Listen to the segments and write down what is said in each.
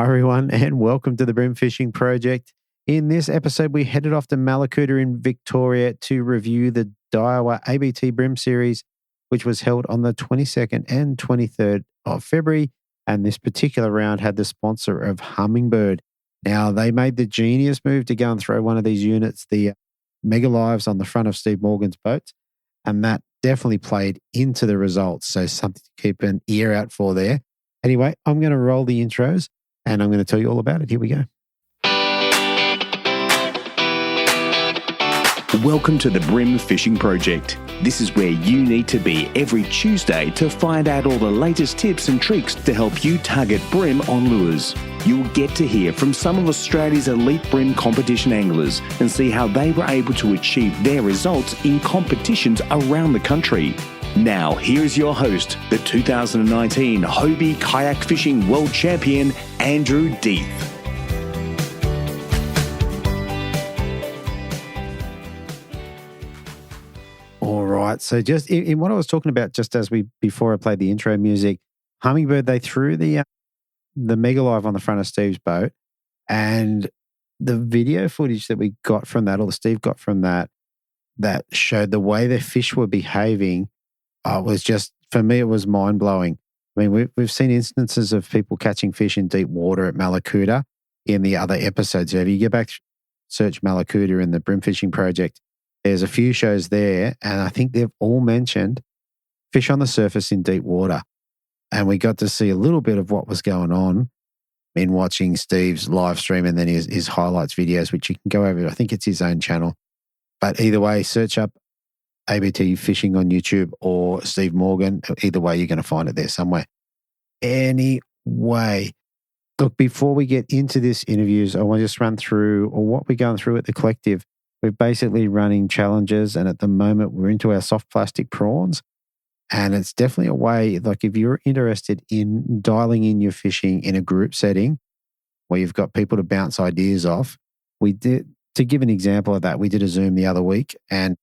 Hi, everyone, and welcome to the Bream Fishing Project. In this episode, we headed off to Mallacoota in Victoria to review the Daiwa ABT Bream Series, which was held on the 22nd and 23rd of February. And this particular round had the sponsor of Humminbird. Now, they made the genius move to go and throw one of these units, the Mega Lives, on the front of Steve Morgan's boat. And that definitely played into the results. So something to keep an ear out for there. Anyway, I'm going to roll the intros and I'm going to tell you all about it. Here we go. Welcome to the Bream Fishing Project. This is where you need to be every Tuesday to find out all the latest tips and tricks to help you target bream on lures. You'll get to hear from some of Australia's elite bream competition anglers and see how they were able to achieve their results in competitions around the country. Now, here's your host, the 2019 Hobie Kayak Fishing World Champion, Andrew Deeth. All right. So just in what I was talking about, just before I played the intro music, Humminbird, they threw the Mega Live on the front of Steve's boat, and the video footage that we got from that, or that Steve got from that showed the way the fish were behaving. Was just, for me, it was mind blowing. I mean, we've seen instances of people catching fish in deep water at Mallacoota in the other episodes. So if you go back, search Mallacoota in the Bream Fishing Project, there's a few shows there, and I think they've all mentioned fish on the surface in deep water. And we got to see a little bit of what was going on in watching Steve's live stream and then his highlights videos, which you can go over. I think it's his own channel. But either way, search up ABT Fishing on YouTube or Steve Morgan. Either way, you're going to find it there somewhere. Anyway, look, before we get into this interviews, I want to just run through what we're going through at the collective. We're basically running challenges, and at the moment we're into our soft plastic prawns. And it's definitely a way, like if you're interested in dialing in your fishing in a group setting where you've got people to bounce ideas off, to give an example of that, we did a Zoom the other week, and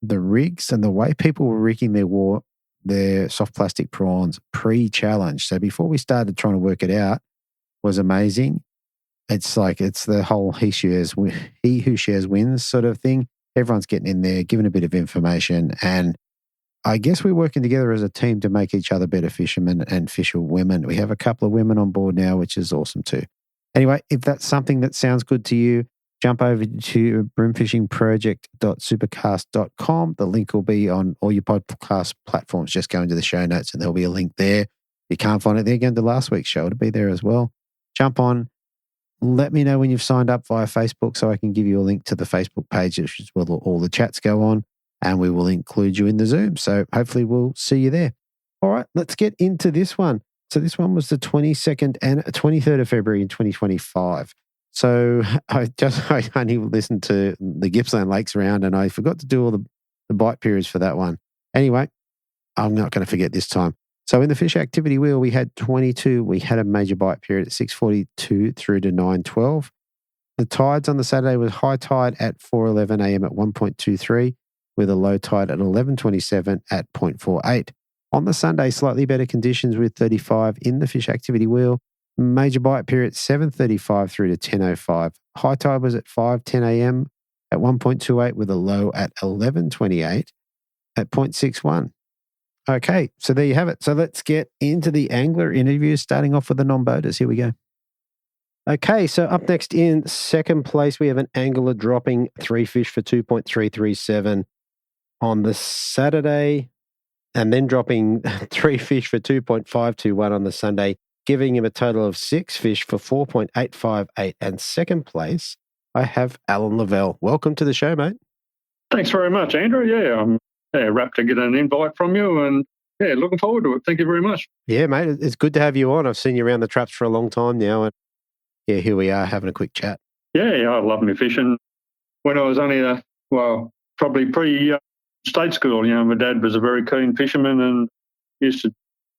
the rigs and the way people were rigging their soft plastic prawns pre-challenge. So before we started trying to work it out was amazing. It's the whole he who shares wins sort of thing. Everyone's getting in there, giving a bit of information. And I guess we're working together as a team to make each other better fishermen and fisherwomen. We have a couple of women on board now, which is awesome too. Anyway, if that's something that sounds good to you, jump over to breamfishingproject.supercast.com. The link will be on all your podcast platforms. Just go into the show notes and there'll be a link there. If you can't find it there, go to last week's show. It'll be there as well. Jump on. Let me know when you've signed up via Facebook so I can give you a link to the Facebook page, which is where all the chats go on, and we will include you in the Zoom. So hopefully we'll see you there. All right, let's get into this one. So this one was the 22nd and 23rd of February in 2025. So I only listened to the Gippsland Lakes round and I forgot to do all the bite periods for that one. Anyway, I'm not going to forget this time. So in the fish activity wheel, we had 22. We had a major bite period at 6:42 through to 9:12. The tides on the Saturday was high tide at 4:11 a.m. at 1.23 with a low tide at 11:27 at 0.48. On the Sunday, slightly better conditions with 35 in the fish activity wheel. Major bite period 7:35 through to 10:05. High tide was at 5:10 a.m. at 1.28 with a low at 11:28 at 0.61. Okay, so there you have it. So let's get into the angler interviews, starting off with the non-boaters. Here we go. Okay, so up next in second place, we have an angler dropping 3 fish for 2.337 on the Saturday, and then dropping 3 fish for 2.521 on the Sunday, giving him a total of 6 fish for 4.858. And second place, I have Alan Lavelle. Welcome to the show, mate. Thanks very much, Andrew. Yeah, I'm rapt to get an invite from you, and looking forward to it. Thank you very much. Yeah, mate, it's good to have you on. I've seen you around the traps for a long time now, and here we are having a quick chat. Yeah, I love me fishing. When I was only, probably pre-state school, my dad was a very keen fisherman and used to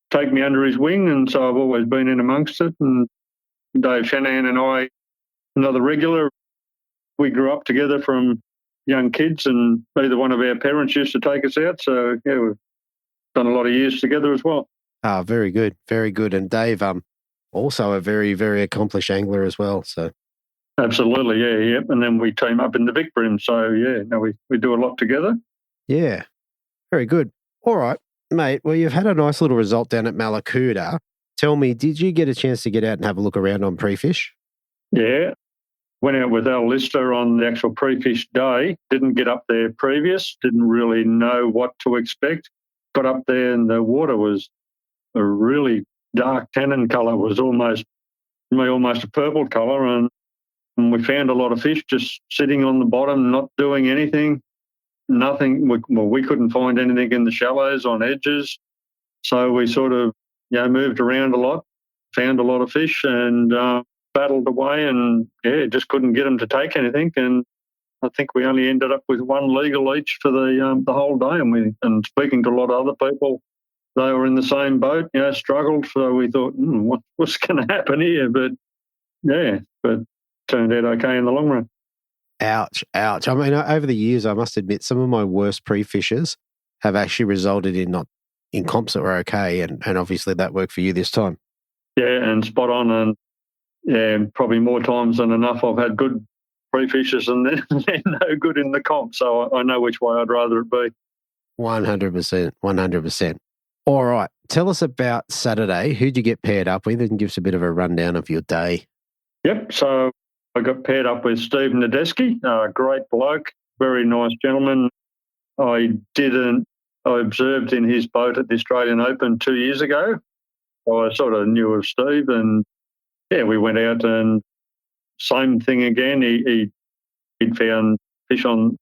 take me under his wing, and so I've always been in amongst it. And Dave Shanahan and I, another regular, we grew up together from young kids, and either one of our parents used to take us out. So, we've done a lot of years together as well. Ah, very good, very good. And Dave, Also a very, very accomplished angler as well. So Absolutely, yeah. And then we team up in the Vic Bream. So, yeah, no, we do a lot together. Yeah, very good. All right, mate. Well, you've had a nice little result down at Mallacoota. Tell me, did you get a chance to get out and have a look around on pre-fish? Yeah. Went out with our lister on the actual pre-fish day. Didn't get up there previous. Didn't really know what to expect. Got up there and the water was a really dark tannin colour. It was almost a purple colour. And we found a lot of fish just sitting on the bottom, not doing anything. Nothing. We couldn't find anything in the shallows on edges. So we sort of moved around a lot, found a lot of fish and battled away and, just couldn't get them to take anything. And I think we only ended up with one legal each for the whole day. And speaking to a lot of other people, they were in the same boat, struggled. So we thought, what's going to happen here? But turned out okay in the long run. Ouch. I mean, over the years, I must admit, some of my worst pre-fishes have actually resulted in comps that were okay. And obviously that worked for you this time. Yeah, and spot on. And probably more times than enough I've had good pre-fishes and they're no good in the comp. So I know which way I'd rather it be. 100%. All right. Tell us about Saturday. Who'd you get paired up with and give us a bit of a rundown of your day? Yep. So I got paired up with Steve Nadeski, a great bloke, very nice gentleman. I observed in his boat at the Australian Open 2 years ago. So I sort of knew of Steve and, we went out and same thing again. He'd found fish on,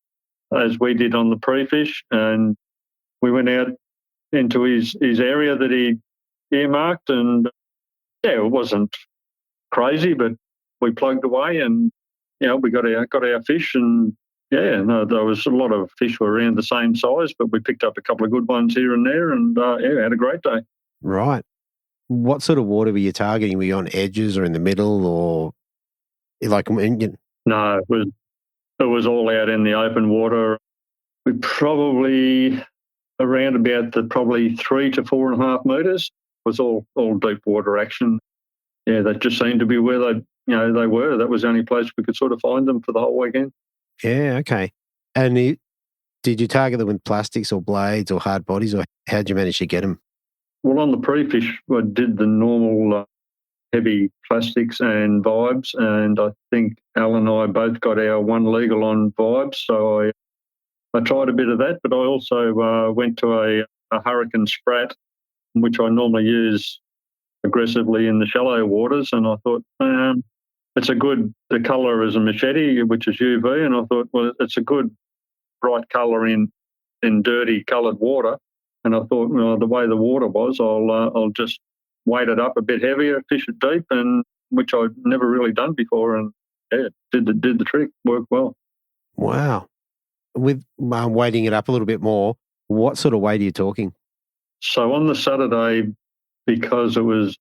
as we did on the pre-fish, and we went out into his area that he earmarked and, it wasn't crazy, but we plugged away and, we got our fish and, there was a lot of fish were around the same size, but we picked up a couple of good ones here and there and, had a great day. Right. What sort of water were you targeting? Were you on edges or in the middle or like... No, it was all out in the open water. We probably around about the probably 3 to 4.5 metres was all deep water action. Yeah, that just seemed to be where they were. That was the only place we could sort of find them for the whole weekend. Yeah, okay. And did you target them with plastics or blades or hard bodies, or how'd you manage to get them? Well, on the pre-fish, I did the normal heavy plastics and vibes, and I think Al and I both got our one legal on vibes, so I tried a bit of that, but I also went to a Hurricane Sprat, which I normally use aggressively in the shallow waters, and I thought the colour is a machete, which is UV, and I thought, well, it's a good bright colour in dirty coloured water. And I thought, the way the water was, I'll just weight it up a bit heavier, fish it deep, and which I'd never really done before, and did the trick, worked well. Wow! With weighting it up a little bit more, what sort of weight are you talking? So on the Saturday, because it was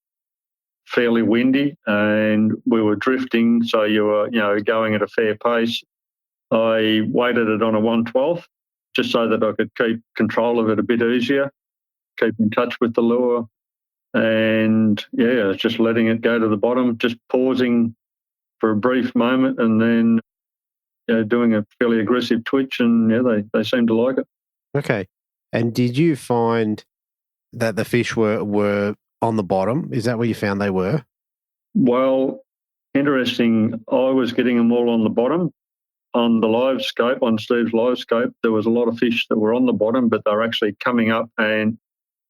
fairly windy and we were drifting, so you were going at a fair pace, I weighted it on a 1/12. Just so that I could keep control of it a bit easier, keep in touch with the lure, and just letting it go to the bottom, just pausing for a brief moment, and then doing a fairly aggressive twitch, and they seemed to like it. Okay, and did you find that the fish were on the bottom? Is that where you found they were? Well, interesting. I was getting them all on the bottom. On the live scope, on Steve's live scope, there was a lot of fish that were on the bottom, but they were actually coming up, and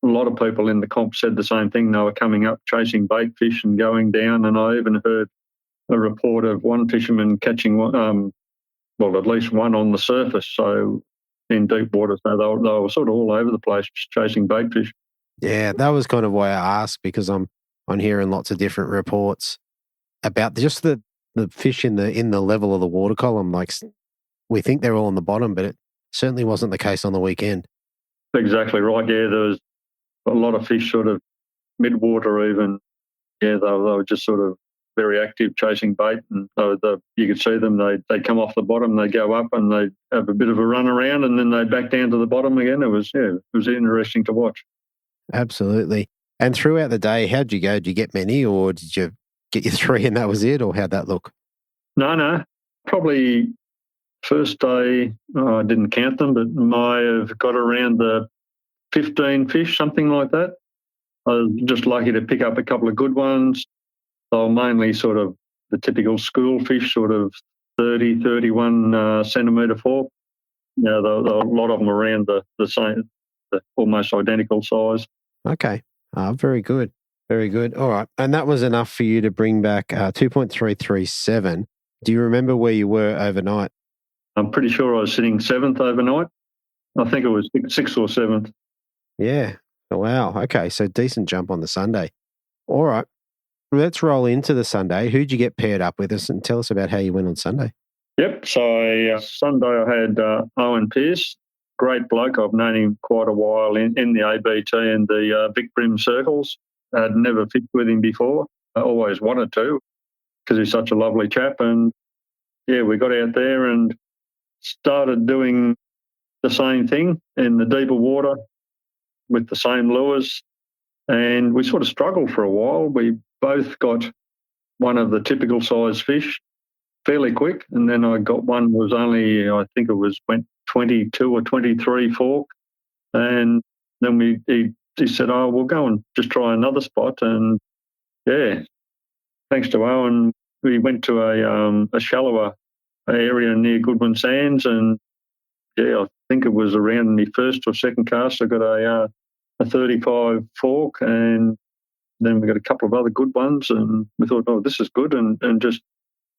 a lot of people in the comp said the same thing. They were coming up, chasing bait fish and going down, and I even heard a report of one fisherman catching one, at least one on the surface, so in deep water. So they were sort of all over the place, just chasing bait fish. Yeah, that was kind of why I asked, because I'm hearing lots of different reports about just the fish in the level of the water column. Like, we think they're all on the bottom, but it certainly wasn't the case on the weekend. Exactly right. Yeah, there was a lot of fish sort of mid-water even. Yeah, they were just sort of very active chasing bait, and you could see them. They come off the bottom, they go up, and they have a bit of a run around, and then they back down to the bottom again. It was interesting to watch. Absolutely. And throughout the day, how'd you go? Did you get many, or did you get your 3 and that was it, or how'd that look? No. Probably first day, I didn't count them, but might have got around the 15 fish, something like that. I was just lucky to pick up a couple of good ones. They were mainly sort of the typical school fish, sort of 30, 31 centimetre fork. There were a lot of them around the same, the almost identical size. Okay. Very good. Very good. All right. And that was enough for you to bring back 2.337. Do you remember where you were overnight? I'm pretty sure I was sitting 7th overnight. I think it was 6th or 7th. Yeah. Oh, wow. Okay. So decent jump on the Sunday. All right. Let's roll into the Sunday. Who'd you get paired up with us, and tell us about how you went on Sunday? Yep. So Sunday I had Owen Pearce, great bloke. I've known him quite a while in the ABT and the Vic Bream circles. I'd never fished with him before. I always wanted to because he's such a lovely chap. And, yeah, we got out there and started doing the same thing in the deeper water with the same lures. And we sort of struggled for a while. We both got one of the typical size fish fairly quick, and then I got one was only, I think it went 22 or 23 fork, and then he said, "Oh, we'll go and just try another spot." And yeah, thanks to Owen, we went to a shallower area near Goodwin Sands, and yeah, I think it was around my first or second cast. I got a 35 fork, and then we got a couple of other good ones, and we thought, "Oh, this is good," and just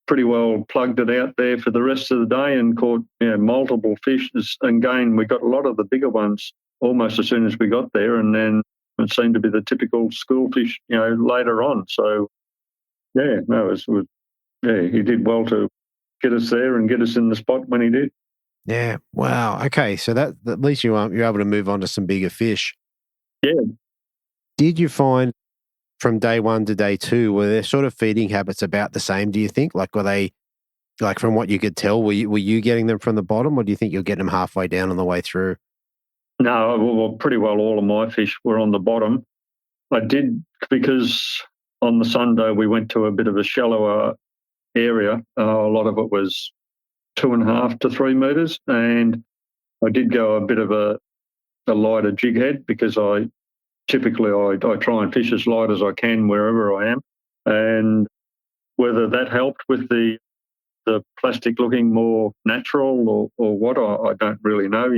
pretty well plugged it out there for the rest of the day and caught multiple fish. And again, we got a lot of the bigger ones almost as soon as we got there, and then it seemed to be the typical school fish, later on. So, yeah, no, he did well to get us there and get us in the spot when he did. Yeah, wow. Okay, so that at least you're able to move on to some bigger fish. Yeah. Did you find from day 1 to day 2, were their sort of feeding habits about the same, do you think? Like, were they, like from what you could tell, were you getting them from the bottom, or do you think you're getting them halfway down on the way through? No, well, pretty well all of my fish were on the bottom. I did, because on the Sunday we went to a bit of a shallower area. A lot of it was 2.5 to 3 metres, and I did go a bit of a lighter jig head because typically I try and fish as light as I can wherever I am. And whether that helped with the plastic looking more natural or what, I don't really know.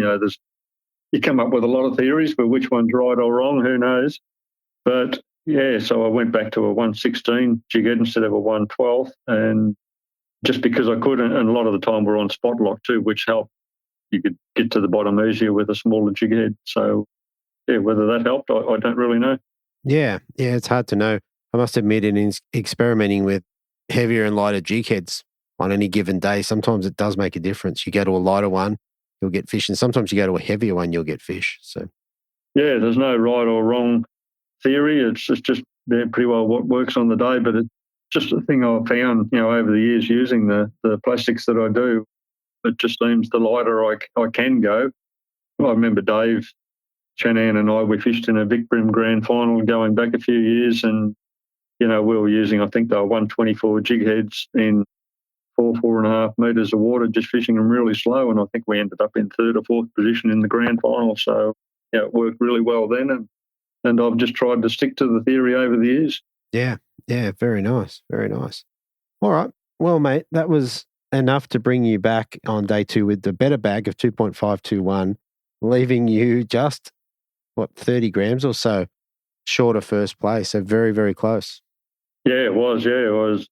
You come up with a lot of theories, but which one's right or wrong, who knows? But yeah, so I went back to a 116 jig head instead of a 112, and just because I could, and a lot of the time we're on spot lock too, which helped. You could get to the bottom easier with a smaller jig head. So yeah, whether that helped, I don't really know. Yeah, it's hard to know. I must admit, in experimenting with heavier and lighter jig heads on any given day, sometimes it does make a difference. You go to a lighter one, you'll get fish, and sometimes you go to a heavier one, you'll get fish. So yeah, there's no right or wrong theory. It's just pretty well what works on the day. But it's just a thing I've found, over the years using the plastics that I do. It just seems the lighter I can go. I remember Dave Shannon and we fished in a Vic Bream grand final going back a few years, and we were using, I think they were 124 jig heads in 4.5 metres of water, just fishing them really slow, and I think we ended up in 3rd or 4th position in the grand final. So yeah, it worked really well then, and I've just tried to stick to the theory over the years. Yeah, very nice, very nice. All right, well, mate, that was enough to bring you back on day 2 with the better bag of 2.521, leaving you just 30 grams or so short of first place. So very, very close. Yeah, it was. Yeah, it was.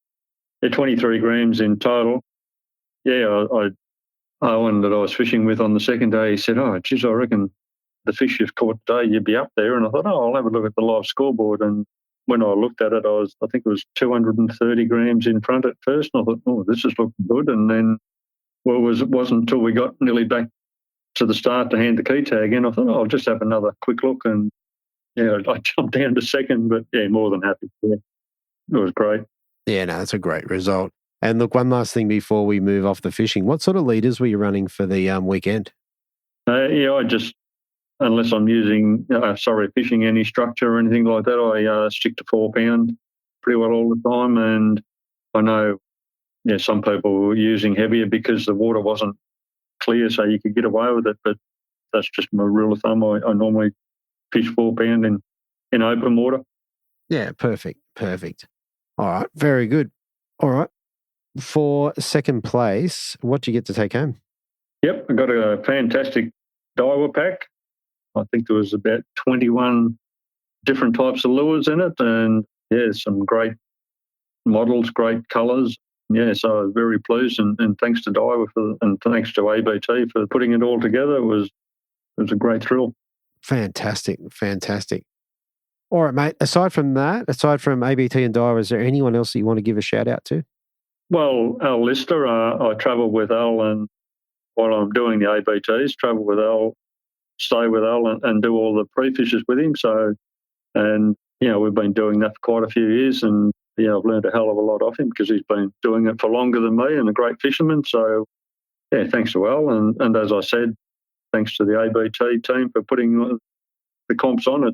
23 grams in total. Yeah, Owen that I was fishing with on the second day, he said, "Oh, geez, I reckon the fish you've caught today, you'd be up there." And I thought, "Oh, I'll have a look at the live scoreboard." And when I looked at it, I think it was 230 grams in front at first. And I thought, "Oh, this is looking good." And then, it wasn't until we got nearly back to the start to hand the key tag in, I thought, I'll just have another quick look. And yeah, I jumped down to second, but yeah, more than happy. Yeah, it was great. Yeah, no, that's a great result. And look, one last thing before we move off the fishing. What sort of leaders were you running for the weekend? Yeah, I just unless I'm fishing any structure or anything like that, I stick to 4 pound pretty well all the time. And I know, some people were using heavier because the water wasn't clear, so you could get away with it. But that's just my rule of thumb. I normally fish 4 pound in open water. Yeah, perfect. All right, very good. All right. For second place, what do you get to take home? Yep, I got a fantastic Daiwa pack. I think there was about 21 different types of lures in it, and some great models, great colours. Yeah, so I was very pleased, and thanks to Daiwa and thanks to ABT for putting it all together. It was a great thrill. Fantastic. All right, mate. Aside from ABT and Daiwa, is there anyone else that you want to give a shout out to? Well, Al Lister, I travel with Al, and while I'm doing the ABTs, travel with Al, stay with Al, and do all the pre-fishes with him. So, and we've been doing that for quite a few years, and I've learned a hell of a lot off him because he's been doing it for longer than me and a great fisherman. So, thanks to Al, and as I said, thanks to the ABT team for putting the comps on.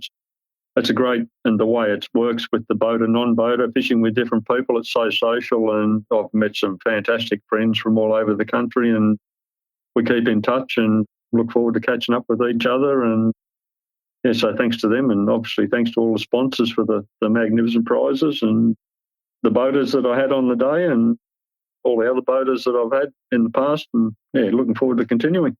It's a great, and the way it works with the boater, non-boater, fishing with different people, it's so social, and I've met some fantastic friends from all over the country, and we keep in touch and look forward to catching up with each other. And so thanks to them, and obviously thanks to all the sponsors for the magnificent prizes, and the boaters that I had on the day, and all the other boaters that I've had in the past, and looking forward to continuing.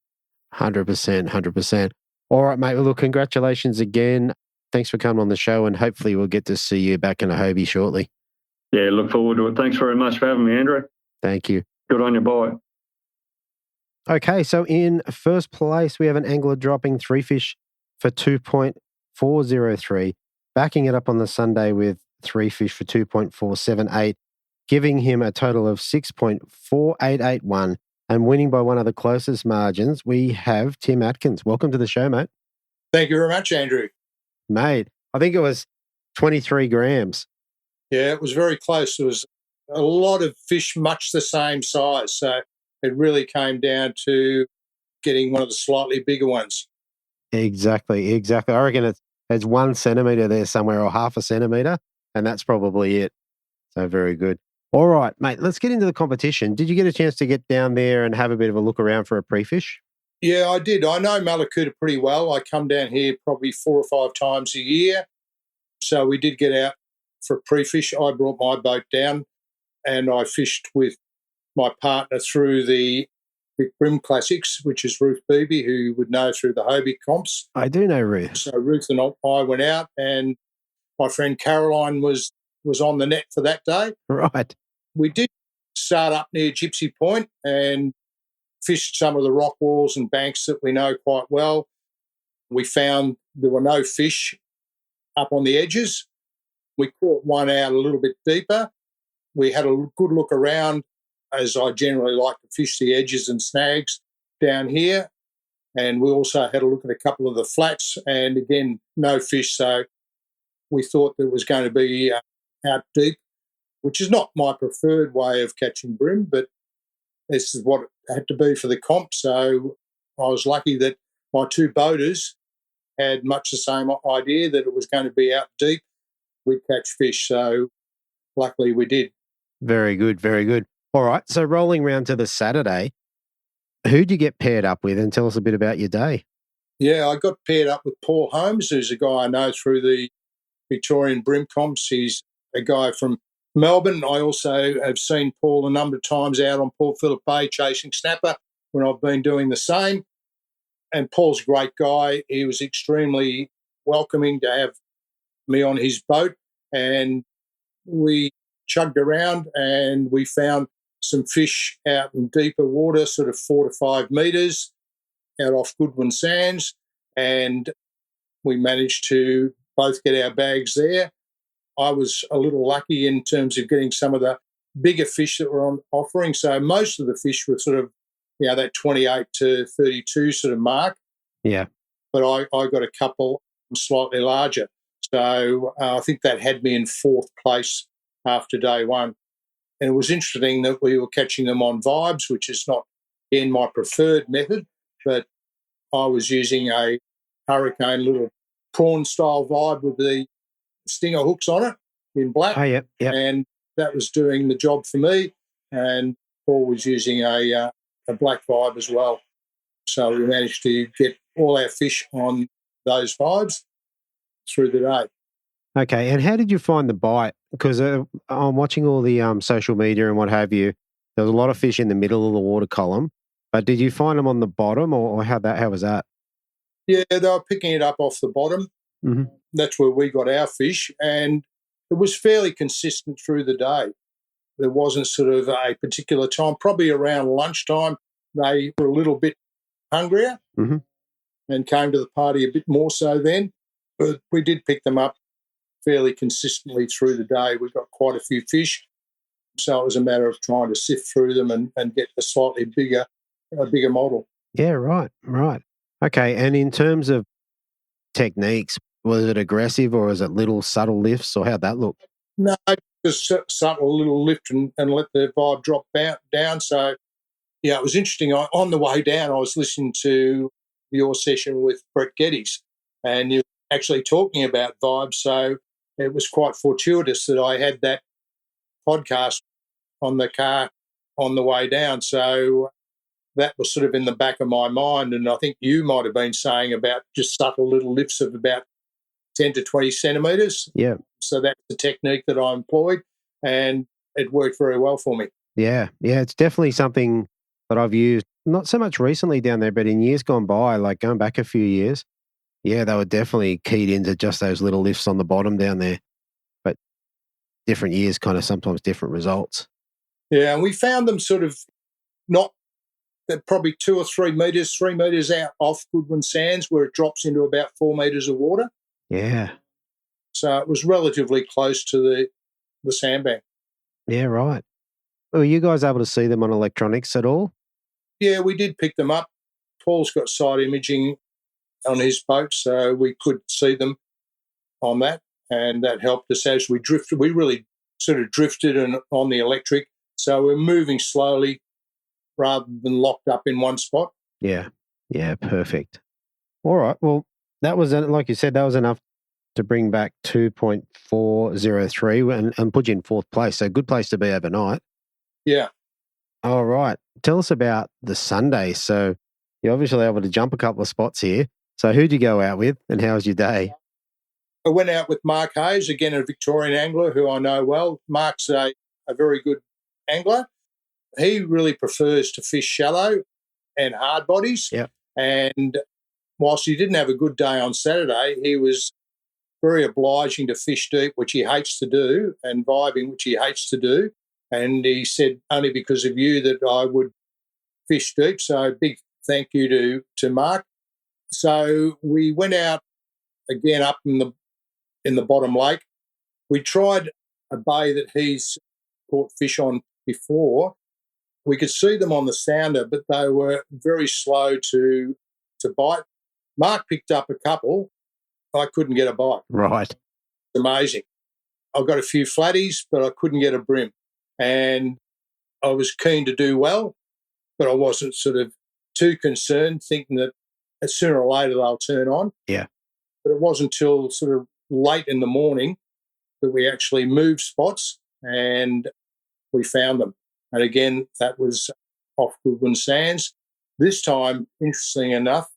100%. All right, mate. Well, look, congratulations again. Thanks for coming on the show, and hopefully we'll get to see you back in a Hobie shortly. Yeah, look forward to it. Thanks very much for having me, Andrew. Thank you. Good on you. Bye. Okay, so in first place, we have an angler dropping 3 fish for 2.403, backing it up on the Sunday with 3 fish for 2.478, giving him a total of 6.4881, and winning by one of the closest margins, we have Tim Atkins. Welcome to the show, mate. Thank you very much, Andrew. Mate, I think it was 23 grams. Yeah, it was very close. It was a lot of fish much the same size. So it really came down to getting one of the slightly bigger ones. Exactly. I reckon it's 1 centimetre there somewhere, or half a centimetre, and that's probably it. So very good. All right, mate, let's get into the competition. Did you get a chance to get down there and have a bit of a look around for a pre-fish? Yeah, I did. I know Mallacoota pretty well. I come down here probably 4 or 5 times a year. So we did get out for a pre-fish. I brought my boat down and I fished with my partner through the Bream Classics, which is Ruth Beebe, who you would know through the Hobie comps. I do know Ruth. So Ruth and I went out, and my friend Caroline was on the net for that day. Right. We did start up near Gypsy Point and fished some of the rock walls and banks that we know quite well. We found there were no fish up on the edges. We caught one out a little bit deeper. We had a good look around, as I generally like to fish the edges and snags down here. And we also had a look at a couple of the flats, and again, no fish. So we thought there was going to be out deep, which is not my preferred way of catching bream, but this is what it had to be for the comp. So I was lucky that my 2 boaters had much the same idea, that it was going to be out deep. We'd catch fish. So luckily we did. Very good. All right. So rolling round to the Saturday, who'd you get paired up with, and tell us a bit about your day? Yeah, I got paired up with Paul Holmes, who's a guy I know through the Victorian Bream comps. He's a guy from Melbourne. I also have seen Paul a number of times out on Port Phillip Bay chasing snapper when I've been doing the same. And Paul's a great guy. He was extremely welcoming to have me on his boat. And we chugged around and we found some fish out in deeper water, sort of 4 to 5 metres, out off Goodwin Sands. And we managed to both get our bags there. I was a little lucky in terms of getting some of the bigger fish that were on offering. So most of the fish were sort of, that 28 to 32 sort of mark. Yeah. But I got a couple slightly larger. So I think that had me in 4th place after day 1. And it was interesting that we were catching them on vibes, which is not, in my preferred method, but I was using a hurricane little prawn-style vibe with the stinger hooks on it in black. Oh, yep. And that was doing the job for me. And Paul was using a black vibe as well. So we managed to get all our fish on those vibes through the day. Okay, and how did you find the bite? Because I'm watching all the social media and what have you. There was a lot of fish in the middle of the water column, but did you find them on the bottom, or how was that? Yeah, they were picking it up off the bottom. Mm-hmm. That's where we got our fish, and it was fairly consistent through the day. There wasn't sort of a particular time. Probably around lunchtime, they were a little bit hungrier and came to the party a bit more so then. But we did pick them up fairly consistently through the day. We got quite a few fish, so it was a matter of trying to sift through them and get a slightly bigger model. Yeah, right. Okay, and in terms of techniques, was it aggressive or was it little subtle lifts, or how'd that look? No, just subtle little lift and let the vibe drop down. So, yeah, it was interesting. On the way down, I was listening to your session with Brett Geddes, and you were actually talking about vibes. So it was quite fortuitous that I had that podcast on the car on the way down. So that was sort of in the back of my mind. And I think you might have been saying about just subtle little lifts of about 10 to 20 centimetres. Yeah. So that's the technique that I employed, and it worked very well for me. Yeah, it's definitely something that I've used, not so much recently down there, but in years gone by, like going back a few years. Yeah, they were definitely keyed into just those little lifts on the bottom down there. But different years, kind of sometimes different results. Yeah, and we found them sort of not probably 2 or 3 metres, 3 metres out off Goodwin Sands, where it drops into about 4 metres of water. Yeah. So it was relatively close to the sandbank. Yeah, right. Were you guys able to see them on electronics at all? Yeah, we did pick them up. Paul's got side imaging on his boat, so we could see them on that, and that helped us as we drifted. We really sort of drifted on the electric, so we're moving slowly rather than locked up in one spot. Yeah, perfect. All right, well, that was, like you said, that was enough to bring back 2.403 and put you in 4th place. So good place to be overnight. Yeah. All right. Tell us about the Sunday. So you're obviously able to jump a couple of spots here. So who'd you go out with and how was your day? I went out with Mark Hayes, again a Victorian angler who I know well. Mark's a very good angler. He really prefers to fish shallow and hard bodies. Yeah. And whilst he didn't have a good day on Saturday, he was very obliging to fish deep, which he hates to do, and vibing, which he hates to do. And he said, only because of you that I would fish deep. So big thank you to Mark. So we went out again up in the bottom lake. We tried a bay that he's caught fish on before. We could see them on the sounder, but they were very slow to bite. Mark picked up a couple. I couldn't get a bite. Right. It's amazing. I got a few flatties, but I couldn't get a bream. And I was keen to do well, but I wasn't sort of too concerned, thinking that sooner or later they'll turn on. Yeah. But it wasn't until sort of late in the morning that we actually moved spots and we found them. And again, that was off Goodwin Sands. This time, interestingly enough,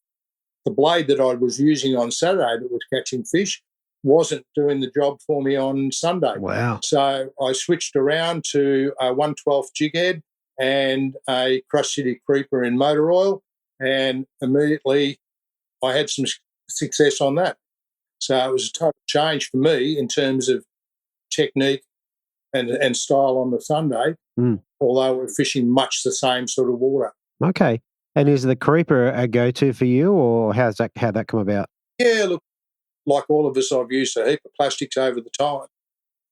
the blade that I was using on Saturday that was catching fish wasn't doing the job for me on Sunday. Wow. So I switched around to a 1/12 jig head and a Crush City Creeper in motor oil, and immediately I had some success on that. So it was a total change for me in terms of technique and style on the Sunday, although we're fishing much the same sort of water. Okay. And is the Creeper a go-to for you, or how'd that come about? Yeah, look, like all of us, I've used a heap of plastics over the time.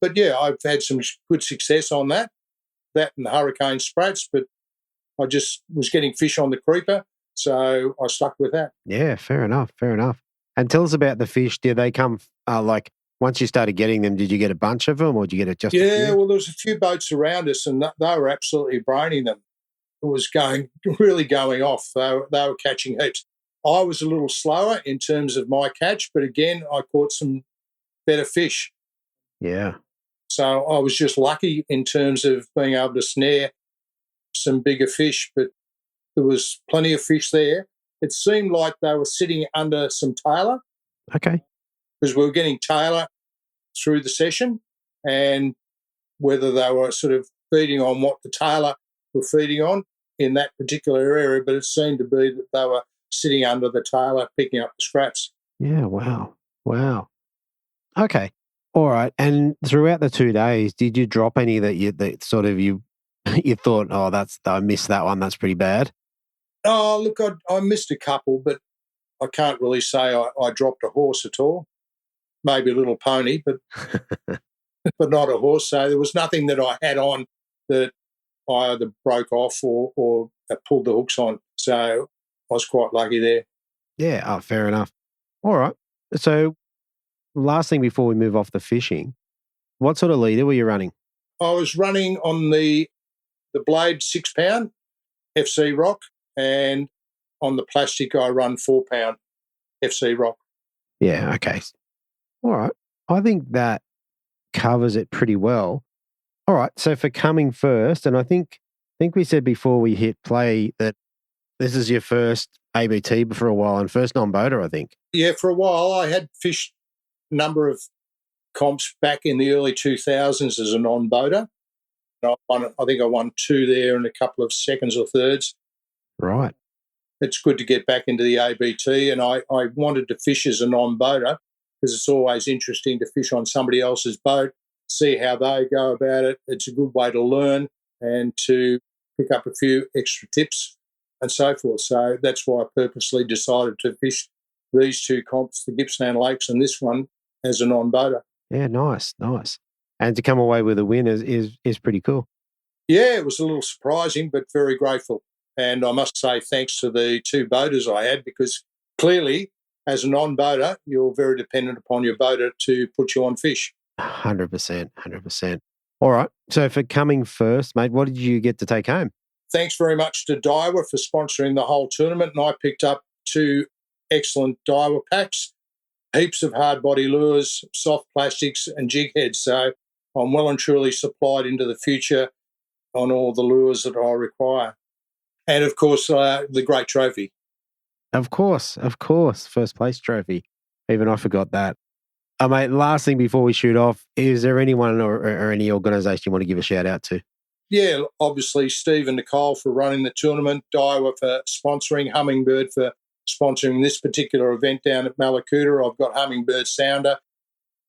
But, yeah, I've had some good success on that and the Hurricane Sprats, but I just was getting fish on the Creeper, so I stuck with that. Yeah, fair enough. And tell us about the fish. Did they come, like, once you started getting them, did you get a bunch of them, or did you get it just a few? Yeah, well, there was a few boats around us, and they were absolutely braining them. It was really going off. They were catching heaps. I was a little slower in terms of my catch, but again, I caught some better fish. Yeah. So I was just lucky in terms of being able to snare some bigger fish, but there was plenty of fish there. It seemed like they were sitting under some tailor. Okay. Because we were getting tailor through the session, and whether they were sort of feeding on what the tailor were feeding on in that particular area, but it seemed to be that they were sitting under the tailor picking up the scraps. Yeah, wow. Wow. Okay. All right. And throughout the 2 days, did you drop any that you thought, I missed that one, that's pretty bad? Oh, look, I missed a couple, but I can't really say I dropped a horse at all. Maybe a little pony, but but not a horse. So there was nothing that I had on that I either broke off or pulled the hooks on. So I was quite lucky there. Yeah, oh, fair enough. All right. So last thing before we move off the fishing, what sort of leader were you running? I was running on the blade 6 pound FC Rock, and on the plastic I run 4 pound FC Rock. Yeah, okay. All right. I think that covers it pretty well. All right. So for coming first, and I think we said before we hit play that this is your first ABT for a while and first non-boater, I think. Yeah, for a while I had fished a number of comps back in the early 2000s as a non-boater. I think I won 2 there and a couple of seconds or thirds. Right. It's good to get back into the ABT, and I wanted to fish as a non-boater because it's always interesting to fish on somebody else's boat, see how they go about it. It's a good way to learn and to pick up a few extra tips and so forth. So that's why I purposely decided to fish these 2 comps, the Gippsland Lakes and this one, as a non-boater. Yeah, nice. And to come away with a win is pretty cool. Yeah, it was a little surprising, but very grateful. And I must say thanks to the 2 boaters I had, because clearly, as a non-boater, you're very dependent upon your boater to put you on fish. 100%. All right. So for coming first, mate, what did you get to take home? Thanks very much to Daiwa for sponsoring the whole tournament, and I picked up 2 excellent Daiwa packs, heaps of hard body lures, soft plastics and jig heads. So I'm well and truly supplied into the future on all the lures that I require. And, of course, the great trophy. Of course. First place trophy. Even I forgot that. Mate, last thing before we shoot off, is there anyone or any organisation you want to give a shout out to? Yeah, obviously Steve and Nicole for running the tournament, Daiwa for sponsoring, Humminbird for sponsoring this particular event down at Mallacoota. I've got Humminbird Sounder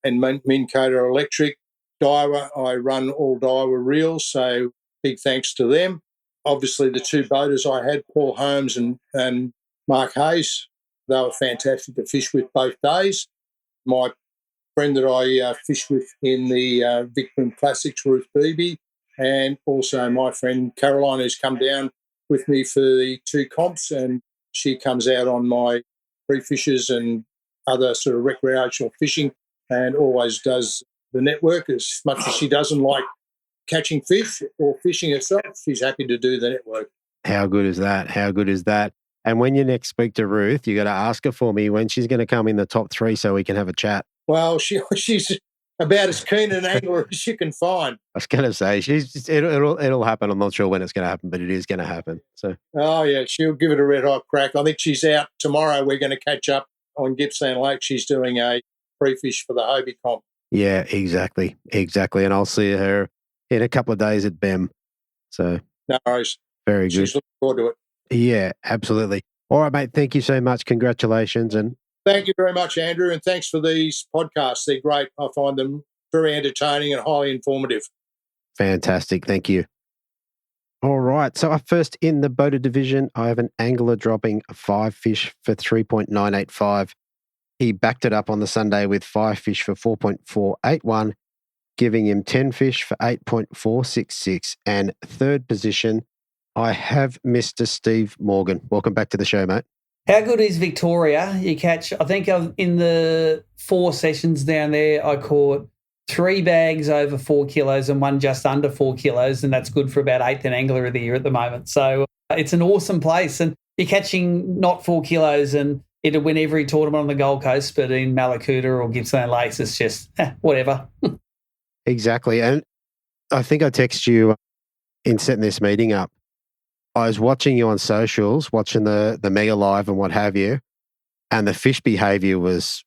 and Minn Kota Electric. Daiwa, I run all Daiwa reels, so big thanks to them. Obviously, the 2 boaters I had, Paul Holmes and Mark Hayes, they were fantastic to fish with both days. My friend that I fished with in the Victory Classics, Ruth Beebe, and also my friend Caroline, who's come down with me for the 2 comps, and she comes out on my pre-fishes and other sort of recreational fishing and always does the network. As much as she doesn't like catching fish or fishing herself, she's happy to do the network. How good is that? And when you next speak to Ruth, you got to ask her for me when she's going to come in the top 3 so we can have a chat. Well, she's about as keen an angler as you can find. I was going to say, it'll happen. I'm not sure when it's going to happen, but it is going to happen. So. Oh, yeah, she'll give it a red-hot crack. I think she's out tomorrow. We're going to catch up on Gippsland Lake. She's doing a pre-fish for the Hobie comp. Yeah, exactly. And I'll see her in a couple of days at BEM. So. No worries. Very good. She's looking forward to it. Yeah, absolutely. All right, mate. Thank you so much. Congratulations. And thank you very much, Andrew, and thanks for these podcasts. They're great. I find them very entertaining and highly informative. Fantastic. Thank you. All right. So first in the boater division, I have an angler dropping 5 fish for 3.985. He backed it up on the Sunday with 5 fish for 4.481, giving him 10 fish for 8.466. And third position, I have Mr. Steve Morgan. Welcome back to the show, mate. How good is Victoria? You catch, I think in the 4 sessions down there, I caught 3 bags over 4 kilos and 1 just under 4 kilos, and that's good for about 8th in Angler of the Year at the moment. So it's an awesome place. And you're catching not 4 kilos and it'll win every tournament on the Gold Coast, but in Mallacoota or Gippsland Lakes, it's just whatever. Exactly. And I think I texted you in setting this meeting up. I was watching you on socials, watching the Mega Live and what have you, and the fish behaviour was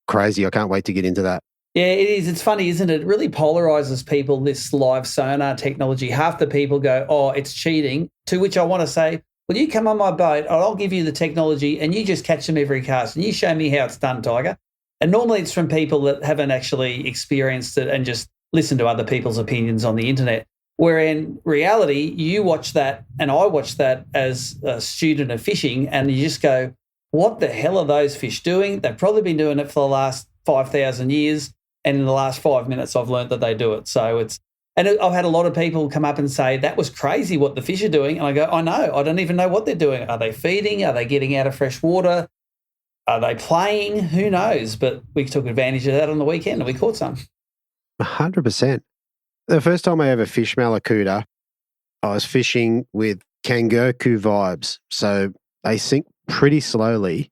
crazy. I can't wait to get into that. Yeah, it is. It's funny, isn't it? It really polarizes people, this live sonar technology. Half the people go, oh, it's cheating, to which I want to say, well, you come on my boat, I'll give you the technology and you just catch them every cast and you show me how it's done, Tiger. And normally it's from people that haven't actually experienced it and just listen to other people's opinions on the internet. Where in reality, you watch that and I watch that as a student of fishing and you just go, what the hell are those fish doing? They've probably been doing it for the last 5,000 years. And in the last 5 minutes, I've learned that they do it. So and I've had a lot of people come up and say, that was crazy what the fish are doing. And I go, I know, I don't even know what they're doing. Are they feeding? Are they getting out of fresh water? Are they playing? Who knows? But we took advantage of that on the weekend and we caught some. 100%. The first time I ever fished Mallacoota, I was fishing with Kangoku vibes. So they sink pretty slowly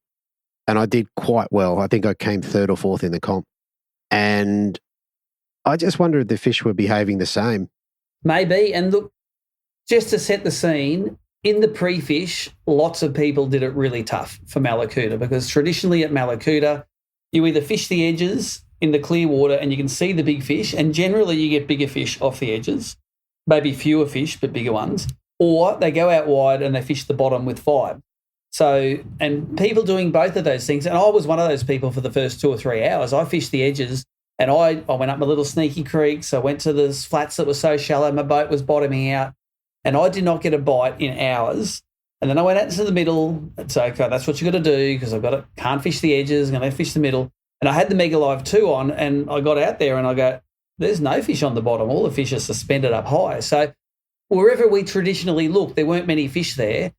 and I did quite well. I think I came 3rd or 4th in the comp. And I just wonder if the fish were behaving the same. Maybe. And look, just to set the scene, in the pre-fish, lots of people did it really tough for Mallacoota because traditionally at Mallacoota, you either fish the edges in the clear water and you can see the big fish, and generally you get bigger fish off the edges, maybe fewer fish, but bigger ones, or they go out wide and they fish the bottom with 5. So, and people doing both of those things, and I was one of those people for the first 2 or 3 hours. I fished the edges and I went up my little sneaky creeks. I went to the flats that were so shallow, my boat was bottoming out, and I did not get a bite in hours. And then I went out into the middle and said, okay, that's what you got to do because can't fish the edges, I'm going to fish the middle. And I had the Mega Live 2 on and I got out there and I go, there's no fish on the bottom. All the fish are suspended up high. So wherever we traditionally looked, there weren't many fish there.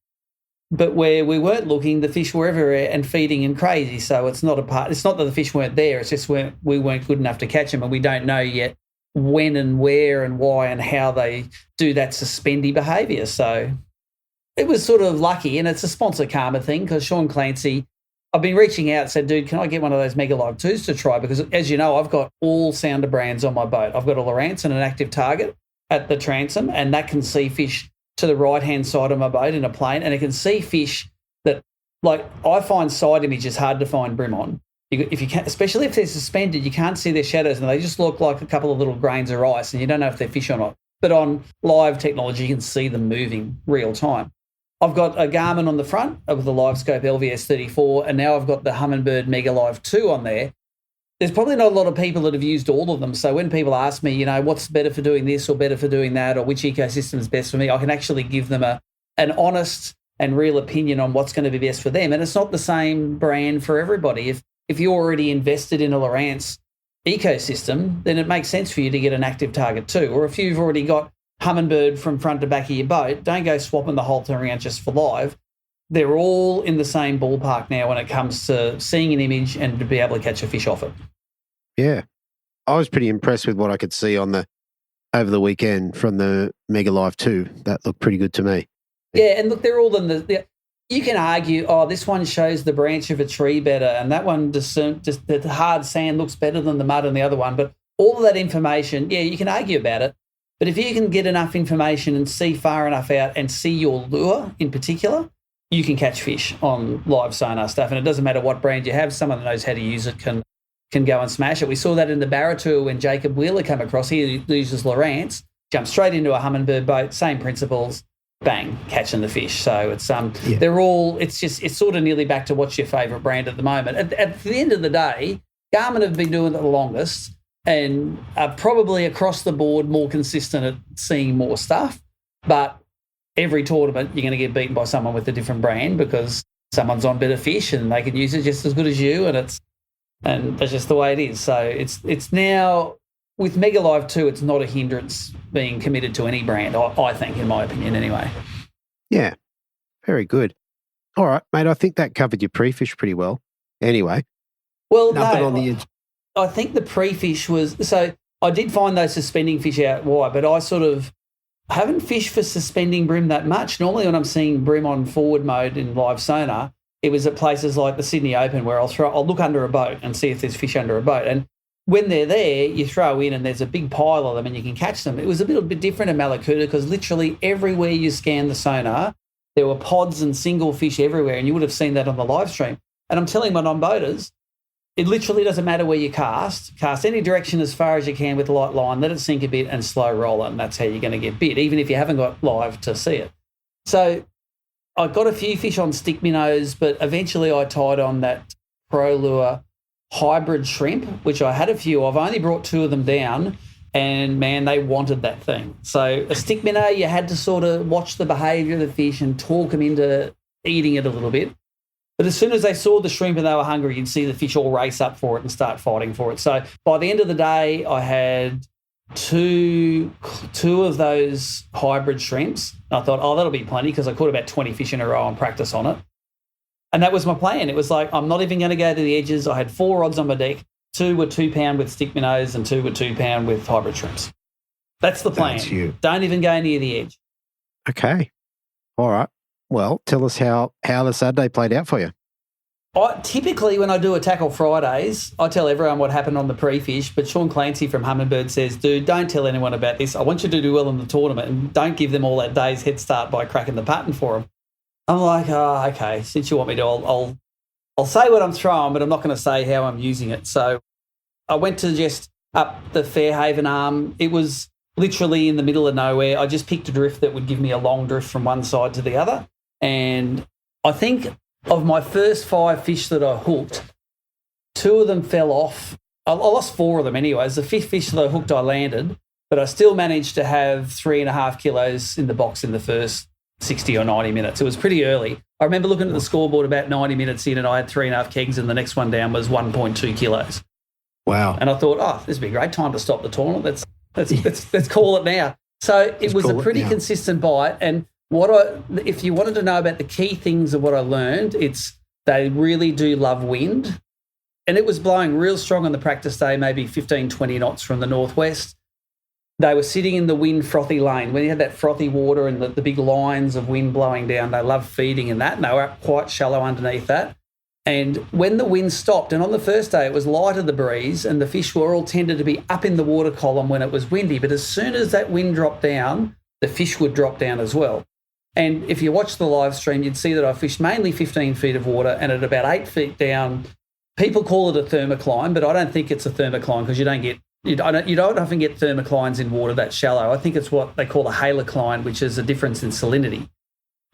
But where we weren't looking, the fish were everywhere and feeding and crazy. So it's not that the fish weren't there. It's just we weren't good enough to catch them, and we don't know yet when and where and why and how they do that suspendy behaviour. So it was sort of lucky, and it's a sponsor karma thing because Sean Clancy, I've been reaching out and said, dude, can I get one of those Mega Live 2s to try? Because as you know, I've got all sounder brands on my boat. I've got a Lowrance and an active target at the transom, and that can see fish to the right-hand side of my boat in a plane, and it can see fish that, like, I find side images hard to find bream on. If you can't, especially if they're suspended, you can't see their shadows, and they just look like a couple of little grains of ice, and you don't know if they're fish or not. But on live technology, you can see them moving real time. I've got a Garmin on the front with the LiveScope LVS 34, and now I've got the Humminbird Mega Live 2 on there. There's probably not a lot of people that have used all of them. So when people ask me, what's better for doing this or better for doing that or which ecosystem is best for me, I can actually give them an honest and real opinion on what's going to be best for them. And it's not the same brand for everybody. If you're already invested in a Lowrance ecosystem, then it makes sense for you to get an active target too. Or if you've already got Humminbird from front to back of your boat, don't go swapping the whole thing around just for live. They're all in the same ballpark now when it comes to seeing an image and to be able to catch a fish off it. Yeah. I was pretty impressed with what I could see over the weekend from the Mega Live 2. That looked pretty good to me. Yeah, and look, they're all in you can argue, this one shows the branch of a tree better and that one just the hard sand looks better than the mud on the other one. But all of that information, yeah, you can argue about it. But if you can get enough information and see far enough out and see your lure in particular, you can catch fish on live sonar stuff, and it doesn't matter what brand you have. Someone that knows how to use it can go and smash it. We saw that in the Barra Tour when Jacob Wheeler came across. He uses Lowrance, jumped straight into a Humminbird boat, same principles, bang, catching the fish. So it's they're all. It's sort of nearly back to what's your favourite brand at the moment. At the end of the day, Garmin have been doing it the longest and are probably across the board more consistent at seeing more stuff, but every tournament, you're going to get beaten by someone with a different brand because someone's on better fish and they can use it just as good as you, and that's just the way it is. So it's now with Mega Live 2, it's not a hindrance being committed to any brand, I think, in my opinion, anyway. Yeah, very good. All right, mate. I think that covered your pre-fish pretty well. Anyway, well, nothing on the edge. I think the pre-fish was so. I did find those suspending fish out wide, but I sort of I haven't fished for suspending bream that much. Normally when I'm seeing bream on forward mode in live sonar, it was at places like the Sydney Open where I'll look under a boat and see if there's fish under a boat. And when they're there, you throw in and there's a big pile of them and you can catch them. It was a little bit different in Mallacoota because literally everywhere you scan the sonar, there were pods and single fish everywhere, and you would have seen that on the live stream. And I'm telling my non-boaters, it literally doesn't matter where you cast any direction as far as you can with a light line, let it sink a bit and slow roll it, and that's how you're going to get bit, even if you haven't got live to see it. So I got a few fish on stick minnows, but eventually I tied on that Pro Lure hybrid shrimp, which I had a few. I've only brought 2 of them down, and, man, they wanted that thing. So a stick minnow, you had to sort of watch the behaviour of the fish and talk them into eating it a little bit. But as soon as they saw the shrimp and they were hungry, you'd see the fish all race up for it and start fighting for it. So by the end of the day, I had two of those hybrid shrimps. I thought, that'll be plenty because I caught about 20 fish in a row and practice on it. And that was my plan. It was like, I'm not even going to go to the edges. I had 4 rods on my deck. 2 were 2 pound with stick minnows and 2 were 2 pound with hybrid shrimps. That's the plan. That's you. Don't even go near the edge. Okay. All right. Well, tell us how the Saturday played out for you. Typically, when I do a Tackle Fridays, I tell everyone what happened on the pre-fish, but Sean Clancy from Humminbird says, dude, don't tell anyone about this. I want you to do well in the tournament and don't give them all that day's head start by cracking the pattern for them. I'm like, okay, since you want me to, I'll say what I'm throwing, but I'm not going to say how I'm using it. So I went to just up the Fairhaven arm. It was literally in the middle of nowhere. I just picked a drift that would give me a long drift from one side to the other. And I think of my first 5 fish that I hooked, 2 of them fell off. I lost 4 of them anyways. The 5th fish that I hooked, I landed, but I still managed to have 3.5 kilos in the box in the first 60 or 90 minutes. It was pretty early. I remember looking at the scoreboard about 90 minutes in and I had 3.5 kegs and the next one down was 1.2 kilos. Wow. And I thought, this would be a great time to stop the tournament. Let's call it now. So it was a pretty consistent bite. And if you wanted to know about the key things of what I learned, it's they really do love wind. And it was blowing real strong on the practice day, maybe 15, 20 knots from the northwest. They were sitting in the wind frothy lane. When you had that frothy water and the big lines of wind blowing down, they loved feeding in that, and they were up quite shallow underneath that. And when the wind stopped, and on the first day it was lighter the breeze, and the fish were all tended to be up in the water column when it was windy, but as soon as that wind dropped down, the fish would drop down as well. And if you watch the live stream, you'd see that I fished mainly 15 feet of water, and at about 8 feet down, people call it a thermocline, but I don't think it's a thermocline because you don't often get thermoclines in water that shallow. I think it's what they call a halocline, which is a difference in salinity.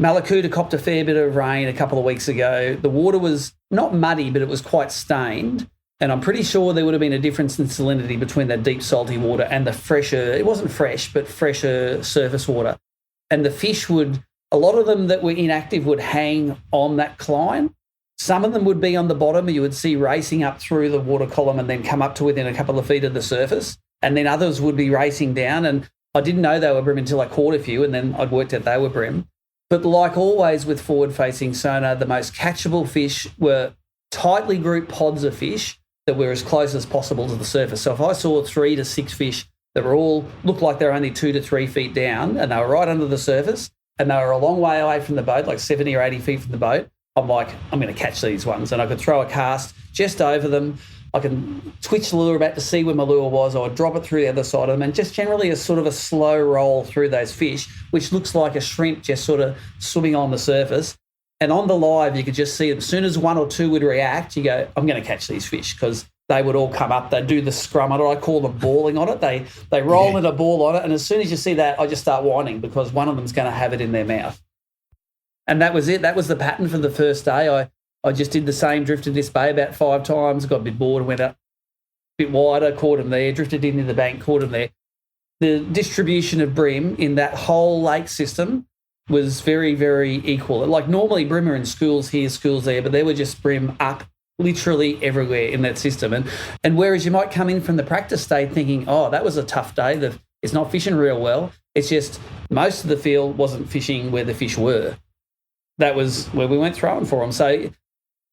Mallacoota copped a fair bit of rain a couple of weeks ago. The water was not muddy, but it was quite stained. And I'm pretty sure there would have been a difference in salinity between that deep salty water and the fresher, it wasn't fresh, but fresher surface water. And the fish a lot of them that were inactive would hang on that cline. Some of them would be on the bottom, you would see racing up through the water column and then come up to within a couple of feet of the surface. And then others would be racing down. And I didn't know they were bream until I caught a few, and then I'd worked out they were bream. But like always with forward-facing sonar, the most catchable fish were tightly grouped pods of fish that were as close as possible to the surface. So if I saw 3 to 6 fish that were all looked like they're only 2 to 3 feet down and they were right under the surface and they were a long way away from the boat, like 70 or 80 feet from the boat, I'm like, I'm going to catch these ones. And I could throw a cast just over them. I can twitch the lure back to see where my lure was. I would drop it through the other side of them, and just generally a sort of a slow roll through those fish, which looks like a shrimp just sort of swimming on the surface. And on the live, you could just see it. As soon as 1 or 2 would react, you go, I'm going to catch these fish, because they would all come up. They'd do the scrum on it. I call them balling on it. They roll in a ball on it. And as soon as you see that, I just start whining because one of them's going to have it in their mouth. And that was it. That was the pattern for the first day. I just did the same, drifted this bay about 5 times, got a bit bored and went up a bit wider, caught them there, drifted into the bank, caught them there. The distribution of bream in that whole lake system was very, very equal. Like normally bream are in schools here, schools there, but they were just bream up literally everywhere in that system. And whereas you might come in from the practice day thinking, oh, that was a tough day, it's not fishing real well, it's just most of the field wasn't fishing where the fish were. That was where we went throwing for them. So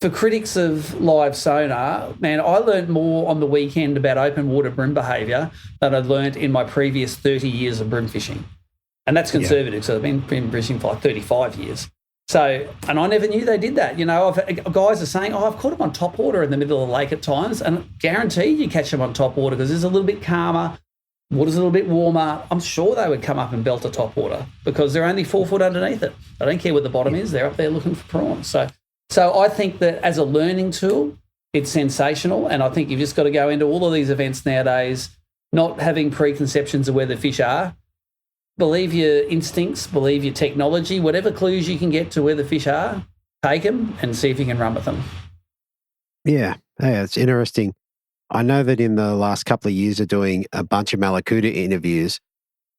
for critics of live sonar, man, I learned more on the weekend about open water bream behaviour than I'd learned in my previous 30 years of bream fishing. And that's conservative, so I've been fishing for like 35 years. So, and I never knew they did that. You know, guys are saying, I've caught them on top water in the middle of the lake at times, and guaranteed you catch them on top water because it's a little bit calmer, water's a little bit warmer. I'm sure they would come up and belt a top water because they're only 4 foot underneath it. I don't care what the bottom is, they're up there looking for prawns. So I think that as a learning tool, it's sensational, and I think you've just got to go into all of these events nowadays, not having preconceptions of where the fish are. Believe your instincts, believe your technology, whatever clues you can get to where the fish are, take them and see if you can run with them. Yeah, it's interesting. I know that in the last couple of years of doing a bunch of Mallacoota interviews,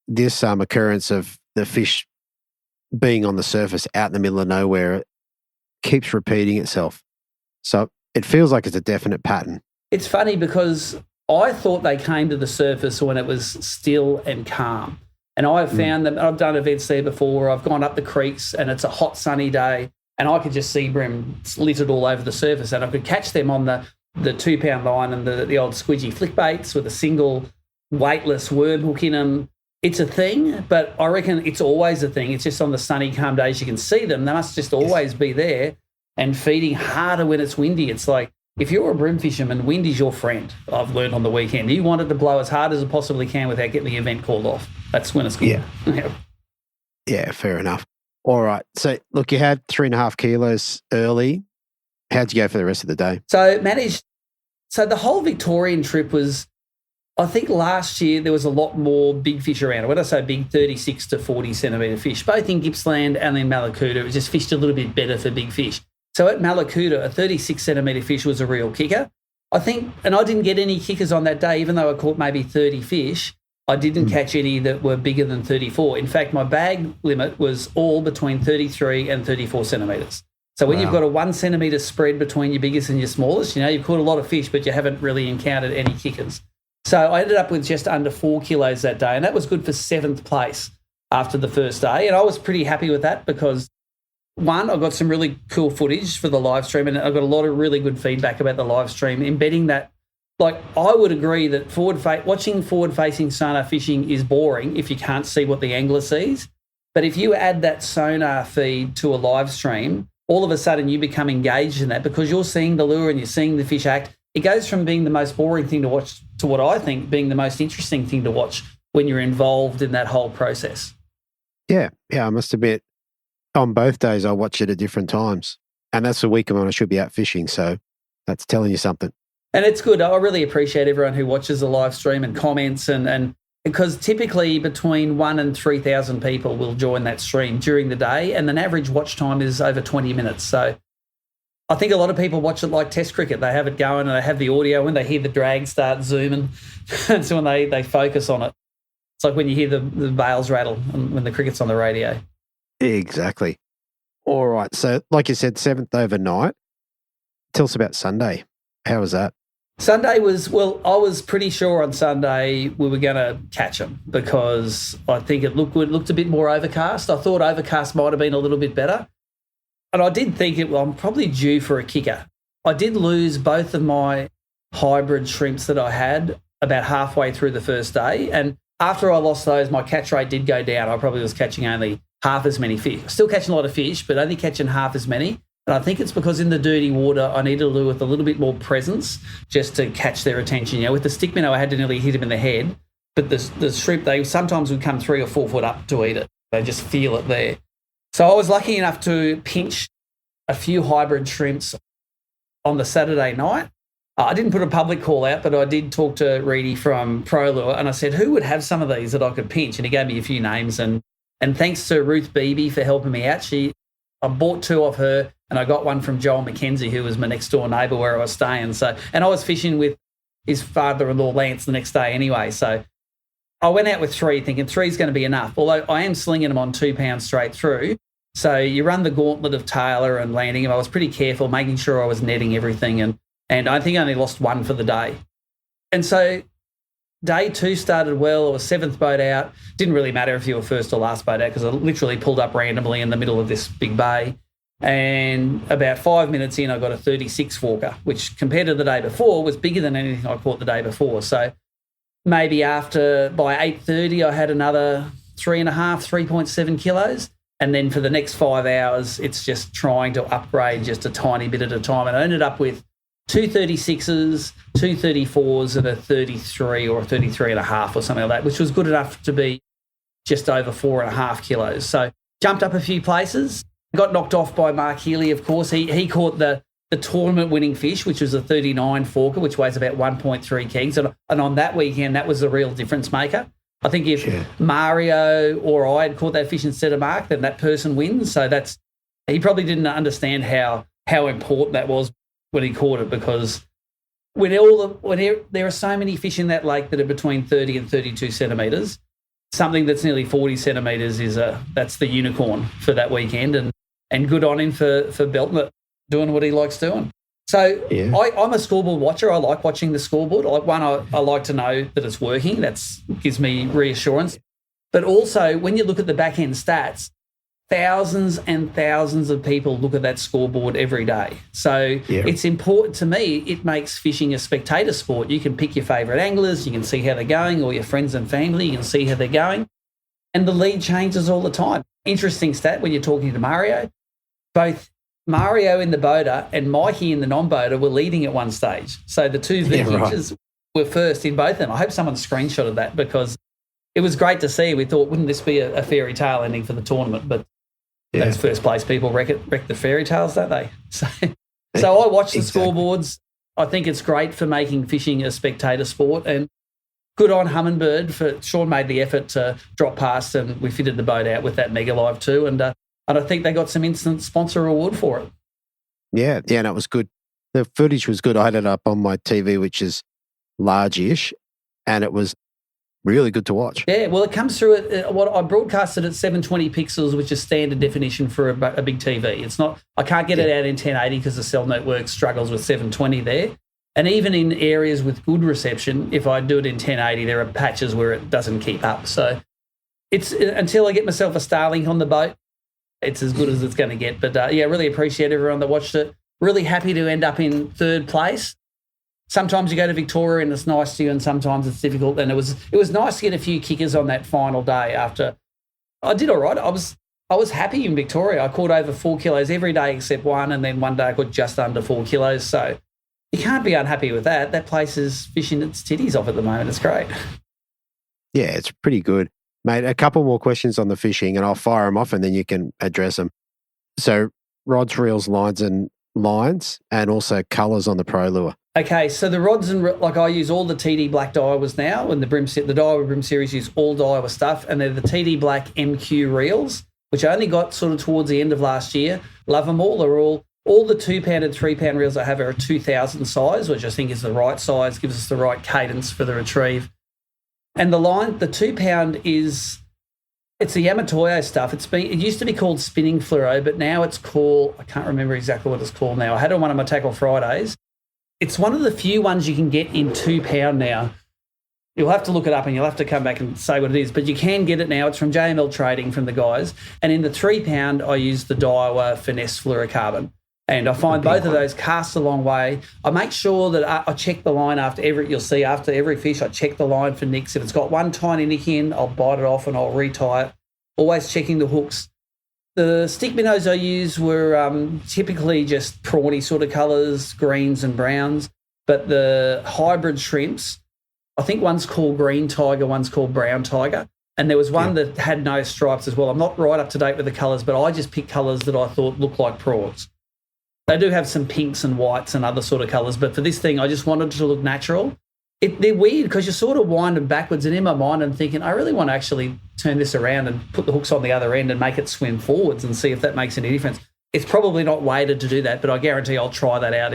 this occurrence of the fish being on the surface out in the middle of nowhere keeps repeating itself. So it feels like it's a definite pattern. It's funny because I thought they came to the surface when it was still and calm. And I've found them, I've done events there before, I've gone up the creeks and it's a hot sunny day and I could just see bream littered all over the surface and I could catch them on the 2 pound line and the old squidgy flick baits with a single weightless worm hook in them. It's a thing, but I reckon it's always a thing. It's just on the sunny, calm days you can see them. They must just always be there and feeding harder when it's windy. It's like, if you're a bream fisherman, wind is your friend, I've learned on the weekend. You want it to blow as hard as it possibly can without getting the event called off. That's when it's good. Yeah, fair enough. All right. So, look, you had 3.5 kilos early. How'd you go for the rest of the day? So the whole Victorian trip was, I think last year there was a lot more big fish around. When I say big, 36 to 40 centimetre fish, both in Gippsland and in Mallacoota. It was just fished a little bit better for big fish. So at Mallacoota, a 36 centimetre fish was a real kicker. I think, and I didn't get any kickers on that day, even though I caught maybe 30 fish, I didn't catch any that were bigger than 34. In fact, my bag limit was all between 33 and 34 centimetres. So when you've got a 1 centimetre spread between your biggest and your smallest, you know, you've caught a lot of fish, but you haven't really encountered any kickers. So I ended up with just under 4 kilos that day, and that was good for 7th place after the first day. And I was pretty happy with that because, one, I got some really cool footage for the live stream, and I got a lot of really good feedback about the live stream, embedding that. Like, I would agree that watching forward-facing sonar fishing is boring if you can't see what the angler sees. But if you add that sonar feed to a live stream, all of a sudden you become engaged in that because you're seeing the lure and you're seeing the fish act. It goes from being the most boring thing to watch to what I think being the most interesting thing to watch when you're involved in that whole process. Yeah, I must admit, on both days I watch it at different times. And that's the week when I should be out fishing, so that's telling you something. And it's good. I really appreciate everyone who watches the live stream and comments and because typically between 1,000 and 3,000 people will join that stream during the day, and an average watch time is over 20 minutes. So I think a lot of people watch it like Test cricket. They have it going and they have the audio. When they hear the drag start zooming, that's when they focus on it. It's like when you hear the bales rattle when the cricket's on the radio. Exactly. All right. So like you said, 7th overnight. Tell us about Sunday. How was that? Sunday was, well, I was pretty sure on Sunday we were going to catch them because I think it looked a bit more overcast. I thought overcast might have been a little bit better. And I did think I'm probably due for a kicker. I did lose both of my hybrid shrimps that I had about halfway through the first day. And after I lost those, my catch rate did go down. I probably was catching only half as many fish. Still catching a lot of fish, but only catching half as many. And I think it's because in the dirty water, I needed a lure with a little bit more presence just to catch their attention. You know, with the stick minnow, I had to nearly hit him in the head. But the shrimp, they sometimes would come 3 or 4 foot up to eat it. They just feel it there. So I was lucky enough to pinch a few hybrid shrimps on the Saturday night. I didn't put a public call out, but I did talk to Reedy from ProLure, and I said, who would have some of these that I could pinch? And he gave me a few names. And thanks to Ruth Beebe for helping me out. I bought 2 off her, and I got one from Joel McKenzie, who was my next door neighbour where I was staying. And I was fishing with his father-in-law, Lance, the next day anyway. So I went out with 3 thinking 3 is going to be enough, although I am slinging them on 2 pounds straight through. So you run the gauntlet of Taylor and landing him. I was pretty careful, making sure I was netting everything. And I think I only lost 1 for the day. And so day 2 started well. I was 7th boat out. Didn't really matter if you were first or last boat out because I literally pulled up randomly in the middle of this big bay. And about 5 minutes in, I got a 36 walker, which compared to the day before was bigger than anything I caught the day before. So maybe by 8:30, I had another 3.5, 3.7 kilos. And then for the next 5 hours, it's just trying to upgrade just a tiny bit at a time. And I ended up with 236s, 234s, and a 33 or a 33 and a half or something like that, which was good enough to be just over 4.5 kilos. So jumped up a few places, got knocked off by Mark Healy, of course. He caught the tournament-winning fish, which was a 39 forker, which weighs about 1.3 kegs. And on that weekend, that was the real difference maker. I think if Mario or I had caught that fish instead of Mark, then that person wins. So he probably didn't understand how important that was when he caught it, because when there are so many fish in that lake that are between 30 and 32 centimetres, something that's nearly 40 centimetres that's the unicorn for that weekend, and good on him for belting it, doing what he likes doing. So I'm a scoreboard watcher. I like watching the scoreboard. I like to know that it's working. That gives me reassurance. But also, when you look at the back-end stats, thousands and thousands of people look at that scoreboard every day. So it's important to me. It makes fishing a spectator sport. You can pick your favourite anglers. You can see how they're going, or your friends and family. You can see how they're going. And the lead changes all the time. Interesting stat when you're talking to Mario, both Mario in the boater and Mikey in the non-boater were leading at one stage. So the two vintages were first in both of them. I hope someone screenshotted that, because it was great to see. We thought, wouldn't this be a fairy tale ending for the tournament? But those first place people wreck the fairy tales, don't they? So I watch the scoreboards. I think it's great for making fishing a spectator sport, and good on Humminbird Sean made the effort to drop past, and we fitted the boat out with that Mega Live too. And I think they got some instant sponsor reward for it. Yeah, and it was good. The footage was good. I had it up on my TV, which is large-ish, and it was really good to watch. Yeah, well, it comes through I broadcasted at 720 pixels, which is standard definition for a big TV. It's not. I can't get it out in 1080 because the cell network struggles with 720 there. And even in areas with good reception, if I do it in 1080, there are patches where it doesn't keep up. So it's until I get myself a Starlink on the boat, it's as good as it's going to get. But, really appreciate everyone that watched it. Really happy to end up in third place. Sometimes you go to Victoria and it's nice to you, and sometimes it's difficult. And it was nice to get a few kickers on that final day after. I did all right. I was happy in Victoria. I caught over 4 kilos every day except one, and then one day I caught just under 4 kilos. So you can't be unhappy with that. That place is fishing its titties off at the moment. It's great. Yeah, it's pretty good. Mate, a couple more questions on the fishing, and I'll fire them off and then you can address them. So rods, reels, lines, and also colours on the Pro Lure. Okay, so the rods I use all the TD Black Daiwas now, and the Daiwa Bream series use all Daiwa stuff, and they're the TD Black MQ reels, which I only got sort of towards the end of last year. Love them all. They're all the 2 pound and 3 pound reels I have are a 2000 size, which I think is the right size, gives us the right cadence for the retrieve. And the line, the 2 pound it's the Yamatoyo stuff. It used to be called spinning fluoro, but now it's called, I can't remember exactly what it's called now. I had it on one of my Tackle Fridays. It's one of the few ones you can get in 2 pound now. You'll have to look it up and you'll have to come back and say what it is, but you can get it now. It's from JML Trading, from the guys. And in the 3 pound, I use the Daiwa Finesse Fluorocarbon. And I find both of those cast a long way. I make sure that I check the line after every fish, I check the line for nicks. If it's got one tiny nick in, I'll bite it off and I'll retie it. Always checking the hooks. The stick minnows I use were typically just prawny sort of colours, greens and browns. But the hybrid shrimps, I think one's called green tiger, one's called brown tiger. And there was one that had no stripes as well. I'm not right up to date with the colours, but I just picked colours that I thought looked like prawns. They do have some pinks and whites and other sort of colours, but for this thing, I just wanted it to look natural. They're weird because you sort of wind them backwards, and in my mind I'm thinking, I really want to actually turn this around and put the hooks on the other end and make it swim forwards and see if that makes any difference. It's probably not weighted to do that, but I guarantee I'll try that out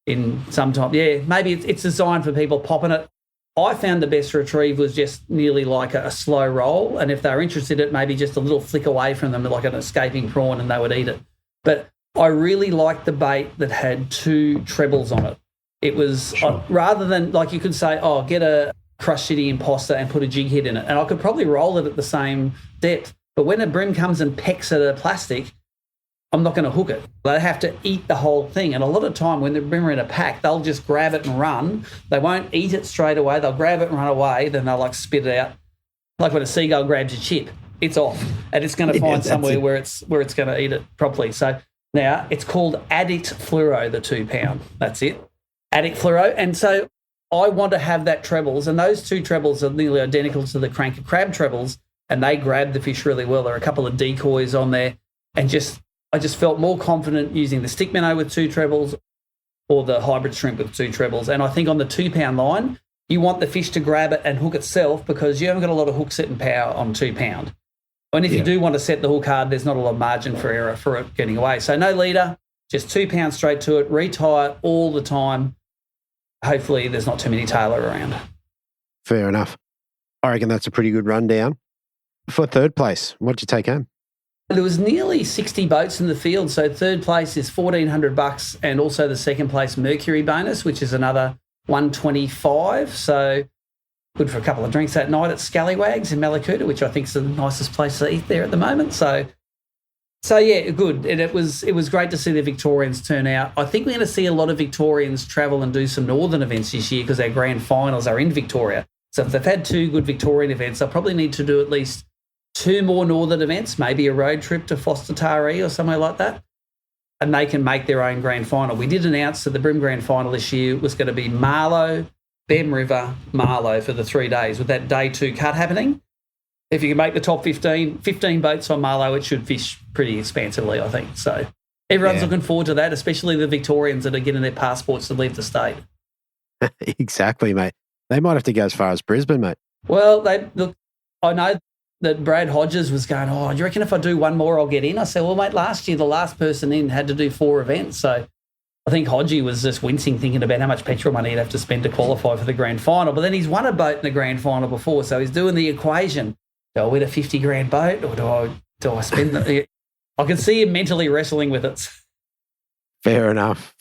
in some time. Yeah, maybe it's designed for people popping it. I found the best retrieve was just nearly like a slow roll, and if they were interested in it, maybe just a little flick away from them like an escaping prawn and they would eat it. But I really liked the bait that had 2 trebles on it. It was rather than like you could say, get a Crush City imposter and put a jig head in it. And I could probably roll it at the same depth. But when a bream comes and pecks at a plastic, I'm not going to hook it. They have to eat the whole thing. And a lot of time when the bream are in a pack, they'll just grab it and run. They won't eat it straight away. They'll grab it and run away. Then they'll spit it out. Like when a seagull grabs a chip, it's off, and it's going to find somewhere where it's going to eat it properly. So now it's called Addict Fluoro, the 2 pound. That's it, Addict Fluoro. And so I want to have that trebles, and those 2 trebles are nearly identical to the cranker crab trebles, and they grab the fish really well. There are a couple of decoys on there, and I just felt more confident using the stick minnow with 2 trebles or the hybrid shrimp with 2 trebles. And I think on the 2 pound line, you want the fish to grab it and hook itself because you haven't got a lot of hook setting power on 2 pound. And if you do want to set the hook hard, there's not a lot of margin for error for it getting away. So no leader, just 2 pounds straight to it, retie it all the time. Hopefully there's not too many tailor around. Fair enough. I reckon that's a pretty good rundown. For third place, what'd you take home? There was nearly 60 boats in the field. So third place is $1,400 and also the second place Mercury bonus, which is another $125. So good for a couple of drinks that night at Scallywags in Mallacoota, which I think is the nicest place to eat there at the moment. So yeah, good. And it was great to see the Victorians turn out. I think we're going to see a lot of Victorians travel and do some northern events this year because their grand finals are in Victoria. So if they've had 2 good Victorian events, they'll probably need to do at least 2 more northern events, maybe a road trip to Foster Taree or somewhere like that, and they can make their own grand final. We did announce that the Bream grand final this year was going to be Marlow, Bem River, Marlow for the 3 days with that day 2 cut happening. If you can make the top 15 boats on Marlow, it should fish pretty expansively, I think. So everyone's looking forward to that, especially the Victorians that are getting their passports to leave the state. Exactly, mate. They might have to go as far as Brisbane, mate. Well, I know that Brad Hodges was going, do you reckon if I do one more, I'll get in? I said, well, mate, last year the last person in had to do 4 events. So I think Hodgie was just wincing thinking about how much petrol money he'd have to spend to qualify for the grand final. But then he's won a boat in the grand final before, so he's doing the equation. Do I win a 50 grand boat or do I spend the... I can see him mentally wrestling with it. Fair enough.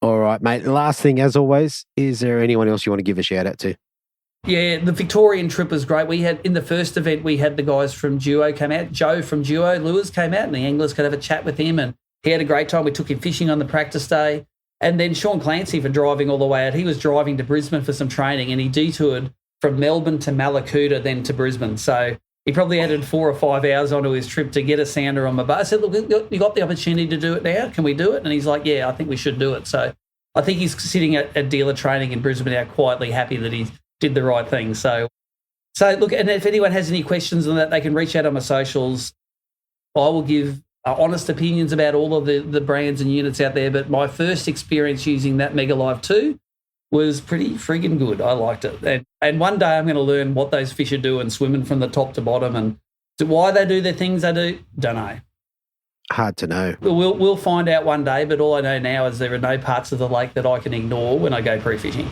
All right, mate. Last thing, as always, is there anyone else you want to give a shout out to? Yeah, the Victorian trip was great. We had, in the first event, we had the guys from Duo come out. Joe from Duo Lures came out, and the anglers could have a chat with him, and he had a great time. We took him fishing on the practice day. And then Sean Clancy for driving all the way out. He was driving to Brisbane for some training, and he detoured from Melbourne to Mallacoota, then to Brisbane. So he probably added 4 or 5 hours onto his trip to get a sounder on my boat. I said, look, you got the opportunity to do it now. Can we do it? And he's like, yeah, I think we should do it. So I think he's sitting at dealer training in Brisbane now, quietly happy that he did the right thing. So look, and if anyone has any questions on that, they can reach out on my socials. I will give honest opinions about all of the brands and units out there, but my first experience using that Mega Live 2 was pretty friggin' good. I liked it. And one day I'm going to learn what those fish are doing, swimming from the top to bottom, and why they do the things they do, don't know. Hard to know. We'll find out one day, but all I know now is there are no parts of the lake that I can ignore when I go pre-fishing.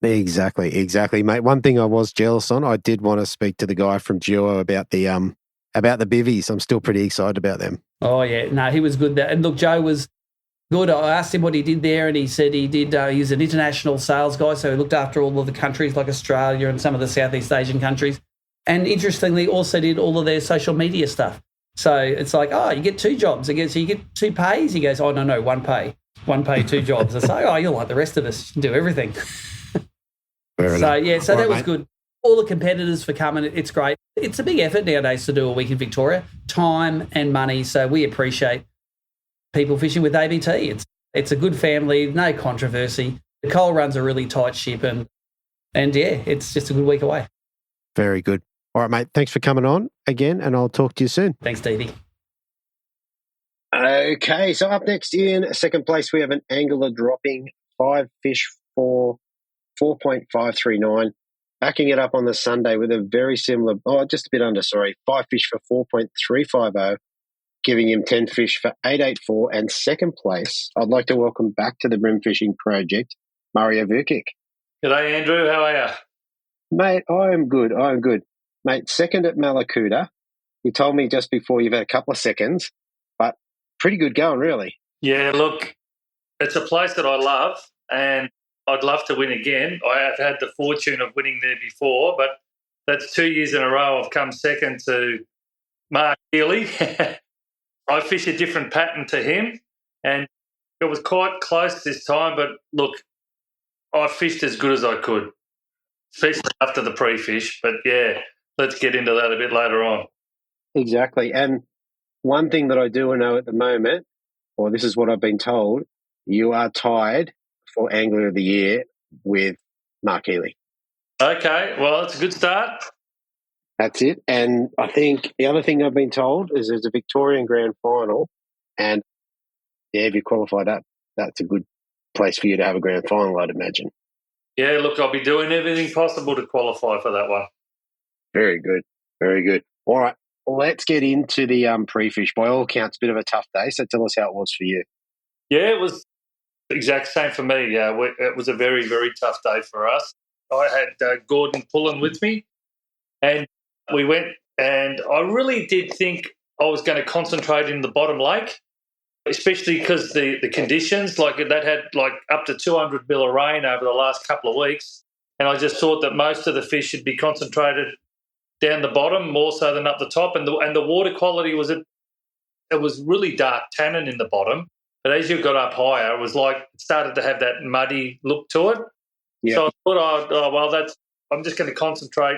Exactly, mate. One thing I was jealous on, I did want to speak to the guy from Duo about the bivvies. I'm still pretty excited about them. Oh, yeah. No, he was good there. And look, Joe was good. I asked him what he did there, and he said he did. He's an international sales guy, so he looked after all of the countries like Australia and some of the Southeast Asian countries. And interestingly, also did all of their social media stuff. So it's like, you get 2 jobs. So you get 2 pays? He goes, no, 1 pay. 1 pay, 2 jobs. I say, you're like the rest of us. You can do everything. So that was good. All the competitors for coming, it's great. It's a big effort nowadays to do a week in Victoria, time and money. So we appreciate people fishing with ABT. It's a good family, no controversy. The Cole runs a really tight ship, and yeah, it's just a good week away. Very good. All right, mate. Thanks for coming on again, and I'll talk to you soon. Thanks, Stevie. Okay, so up next in second place, we have an angler dropping 5 fish for 4.539. Backing it up on the Sunday with a very similar, just a bit under, 5 fish for 4.350, giving him 10 fish for 884. And second place, I'd like to welcome back to the Bream Fishing Project, Mario Vukic. G'day, Andrew. How are you? Mate, I am good. Mate, second at Mallacoota. You told me just before you've had a couple of seconds, but pretty good going, really. Yeah, look, it's a place that I love, and I'd love to win again. I have had the fortune of winning there before, but that's 2 years in a row I've come second to Mark Healy. I fish a different pattern to him, and it was quite close this time, but look, I fished as good as I could. especially after the pre-fish. But, yeah, let's get into that a bit later on. Exactly. And one thing that I do know at the moment, or this is what I've been told, you are tied for Angler of the Year with Mark Healy. Okay, well, that's a good start. That's it. And I think the other thing I've been told is there's a Victorian Grand Final, and yeah, if you qualify that, that's a good place for you to have a grand final, I'd imagine. Yeah, look, I'll be doing everything possible to qualify for that one. Very good. Very good. All right, let's get into the pre-fish. By all accounts, a bit of a tough day, so tell us how it was for you. Yeah, it was the exact same for me. Yeah, it was a very, very tough day for us. I had Gordon pulling with me, and we went, and I really did think I was going to concentrate in the bottom lake, especially because the conditions, like that had like up to 200 mil of rain over the last couple of weeks, and I just thought that most of the fish should be concentrated down the bottom more so than up the top, and the water quality was it was really dark tannin in the bottom, but as you got up higher, it was like it started to have that muddy look to it. Yeah. So I thought, I'm just going to concentrate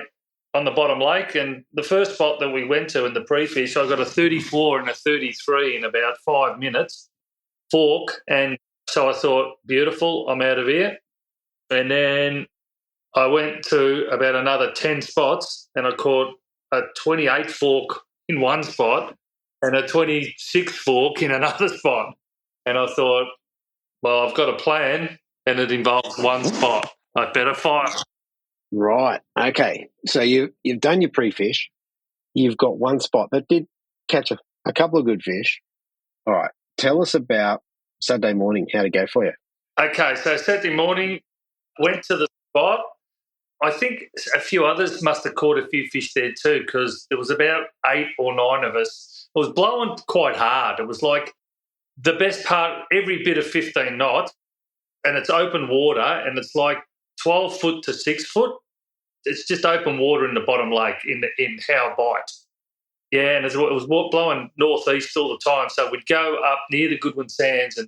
on the bottom lake. And the first spot that we went to in the pre-fish, I got a 34 and a 33 in about 5 minutes, fork. And so I thought, beautiful, I'm out of here. And then I went to about another 10 spots and I caught a 28 fork in one spot and a 26 fork in another spot. And I thought, well, I've got a plan and it involves one spot. I better fire. Right. Okay. So you've done your pre-fish. You've got one spot that did catch a couple of good fish. All right. Tell us about Saturday morning, how to go for you. Okay. So Saturday morning, went to the spot. I think a few others must have caught a few fish there too because there was about 8 or 9 of us. It was blowing quite hard. It was like the best part, every bit of 15 knots, and it's open water and it's like 12 foot to 6 foot. It's just open water in the bottom lake in Howe Bight. Yeah, and it was blowing northeast all the time. So we'd go up near the Goodwin Sands and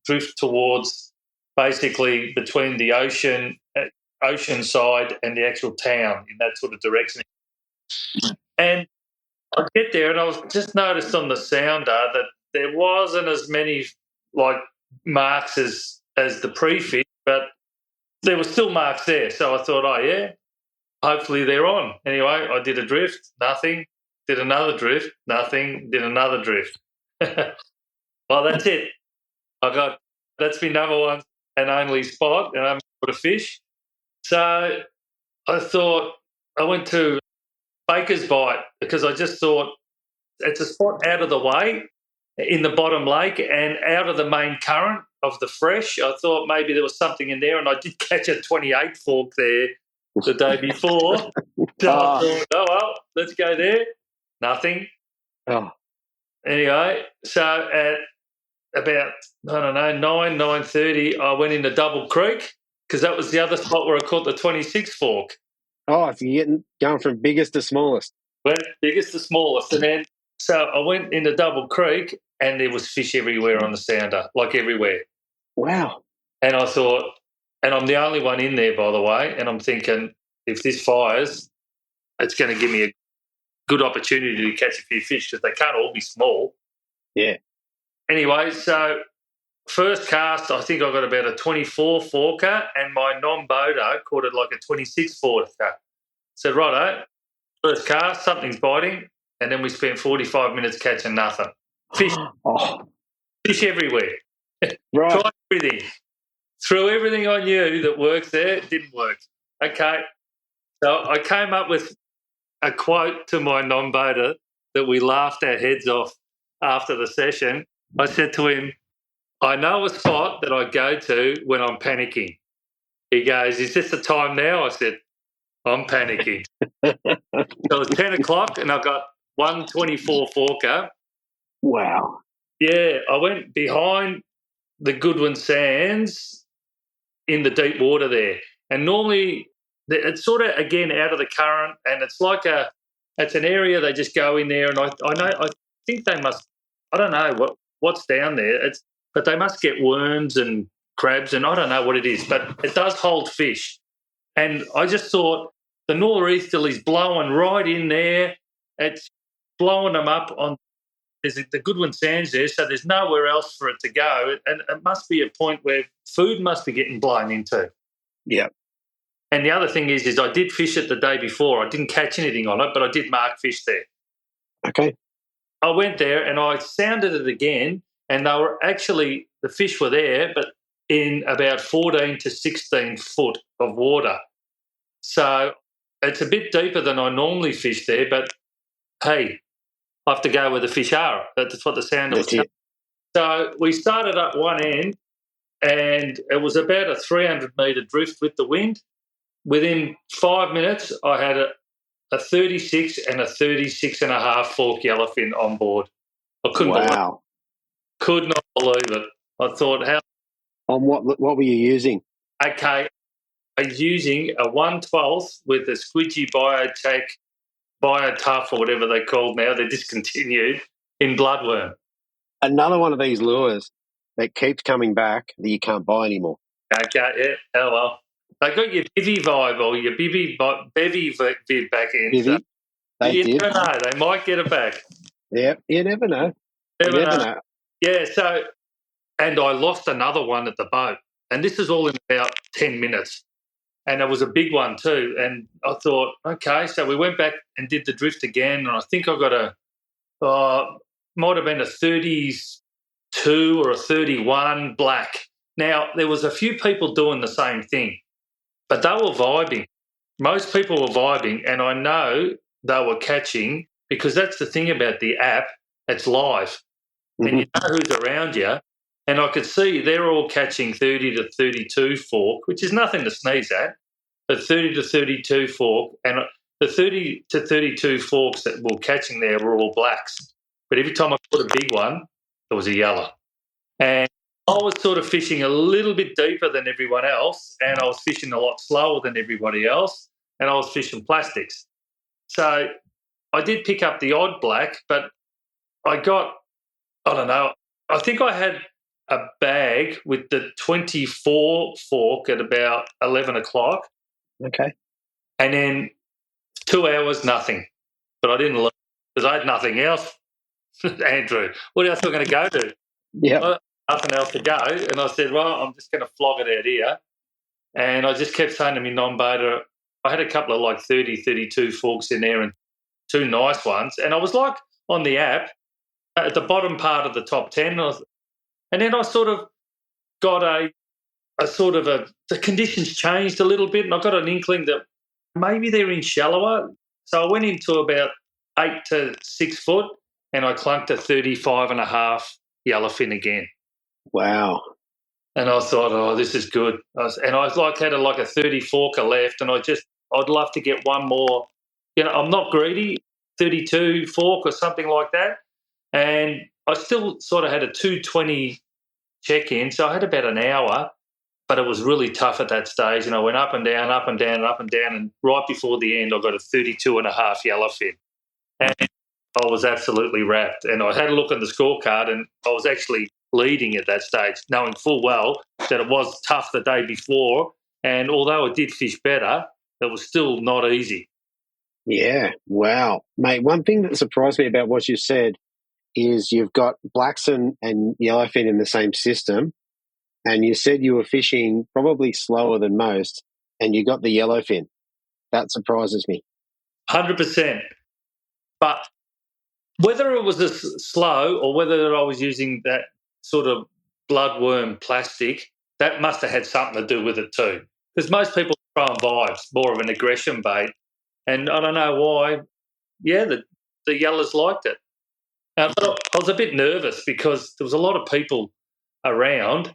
drift towards basically between the ocean side and the actual town in that sort of direction. And I get there and I was just noticed on the sounder that there wasn't as many like marks as the pre-fish, but there were still marks there. So I thought, oh, yeah, hopefully they're on. Anyway, I did a drift, nothing. Did another drift, nothing. Did another drift. Well, that's it. That's my number one and only spot, and I haven't caught a fish. So I thought I went to Baker's Bight because I just thought it's a spot out of the way in the bottom lake and out of the main current of the fresh. I thought maybe there was something in there, and I did catch a 28 fork there the day before. So I thought, oh, well, let's go there. Nothing. Oh. Anyway, so at about, 9:30, I went into Double Creek because that was the other spot where I caught the 26 fork. Oh, so you're going from biggest to smallest. Went biggest to smallest. And then, so I went into Double Creek and there was fish everywhere on the sounder, like everywhere. Wow. And I thought, and I'm the only one in there, by the way, and I'm thinking if this fires, it's going to give me a good opportunity to catch a few fish because they can't all be small. Yeah. Anyway, so first cast, I think I got about a 24 forker and my non-boater caught it like a 26 forker. So, righto, first cast, something's biting, and then we spent 45 minutes catching nothing. Fish, fish everywhere. Right. Tried everything. Threw everything I knew that works there, it didn't work. Okay. So I came up with a quote to my non-boater that we laughed our heads off after the session. I said to him, I know a spot that I go to when I'm panicking. He goes, is this the time now? I said, I'm panicking. So it was 10 o'clock and I got 124 forker. Wow. Yeah, I went behind the Goodwin Sands in the deep water there. And normally it's sort of, again, out of the current, and it's like it's an area they just go in there, and I think they must, I don't know what's down there, but they must get worms and crabs, and I don't know what it is, but it does hold fish. And I just thought the nor'easterly's blowing right in there. It's blowing them up on the Goodwin Sands there, so there's nowhere else for it to go. And it must be a point where food must be getting blown into. Yeah. And the other thing is I did fish it the day before. I didn't catch anything on it, but I did mark fish there. Okay. I went there and I sounded it again, and they were actually, the fish were there, but in about 14 to 16 foot of water. So it's a bit deeper than I normally fish there, but hey, I have to go where the fish are. That's what the sound was. So we started up one end, and it was about a 300-metre drift with the wind. Within 5 minutes, I had a 36 and a 36 and a half fork yellowfin on board. I couldn't believe it. Could not believe it. I thought, how? On what were you using? Okay, I was using a 1/12 with a squidgy BioTough or whatever they're called now. They're discontinued in bloodworm. Another one of these lures that keeps coming back that you can't buy anymore. Okay, yeah, oh well. They got your bivvy vibe or your bevy vid back in. Bivvy? So They did. Never know. They might get it back. Yeah, you never know. Never know. Yeah, so, and I lost another one at the boat. And this is all in about 10 minutes. And it was a big one too. And I thought, okay, so we went back and did the drift again. And I think I got might have been a 32 or a 31 black. Now, there was a few people doing the same thing, but they were vibing. Most people were vibing, and I know they were catching, because that's the thing about the app, it's live. And you know who's around you. And I could see they're all catching 30 to 32 fork, which is nothing to sneeze at, but 30 to 32 fork. And the 30 to 32 forks that were catching there were all blacks. But every time I put a big one, it was a yellow. And I was sort of fishing a little bit deeper than everyone else, and I was fishing a lot slower than everybody else, and I was fishing plastics. So I did pick up the odd black, but I got, I don't know, I think I had a bag with the 24 fork at about 11 o'clock. Okay. And then 2 hours, nothing. But I didn't look because I had nothing else, Andrew. What else am I going to go to? Yeah. Nothing else to go. And I said, well, I'm just going to flog it out here. And I just kept saying to me non-boater, I had a couple of like 30, 32 forks in there and two nice ones. And I was like on the app at the bottom part of the top 10. And then I sort of got the conditions changed a little bit, and I got an inkling that maybe they're in shallower. So I went into about 8 to 6 foot, and I clunked a 35 and a half yellowfin again. Wow. And I thought, oh, this is good. I had a 30 forker left, and I'd love to get one more. You know, I'm not greedy, 32 fork or something like that. And I still sort of had a 220 check-in, so I had about an hour, but it was really tough at that stage. And I went up and down, up and down, and up and down, and right before the end I got a 32 and a half yellowfin. And I was absolutely wrapped. And I had a look on the scorecard, and I was actually leading at that stage, knowing full well that it was tough the day before. And although I did fish better, it was still not easy. Yeah, wow. Mate, one thing that surprised me about what you said is you've got blacks and yellowfin in the same system, and you said you were fishing probably slower than most, and you got the yellowfin. That surprises me. 100%. But whether it was slow or whether I was using that sort of bloodworm plastic, that must have had something to do with it too. Because most people throw on vibes, more of an aggression bait. And I don't know why, yeah, the yellows liked it. But I was a bit nervous because there was a lot of people around,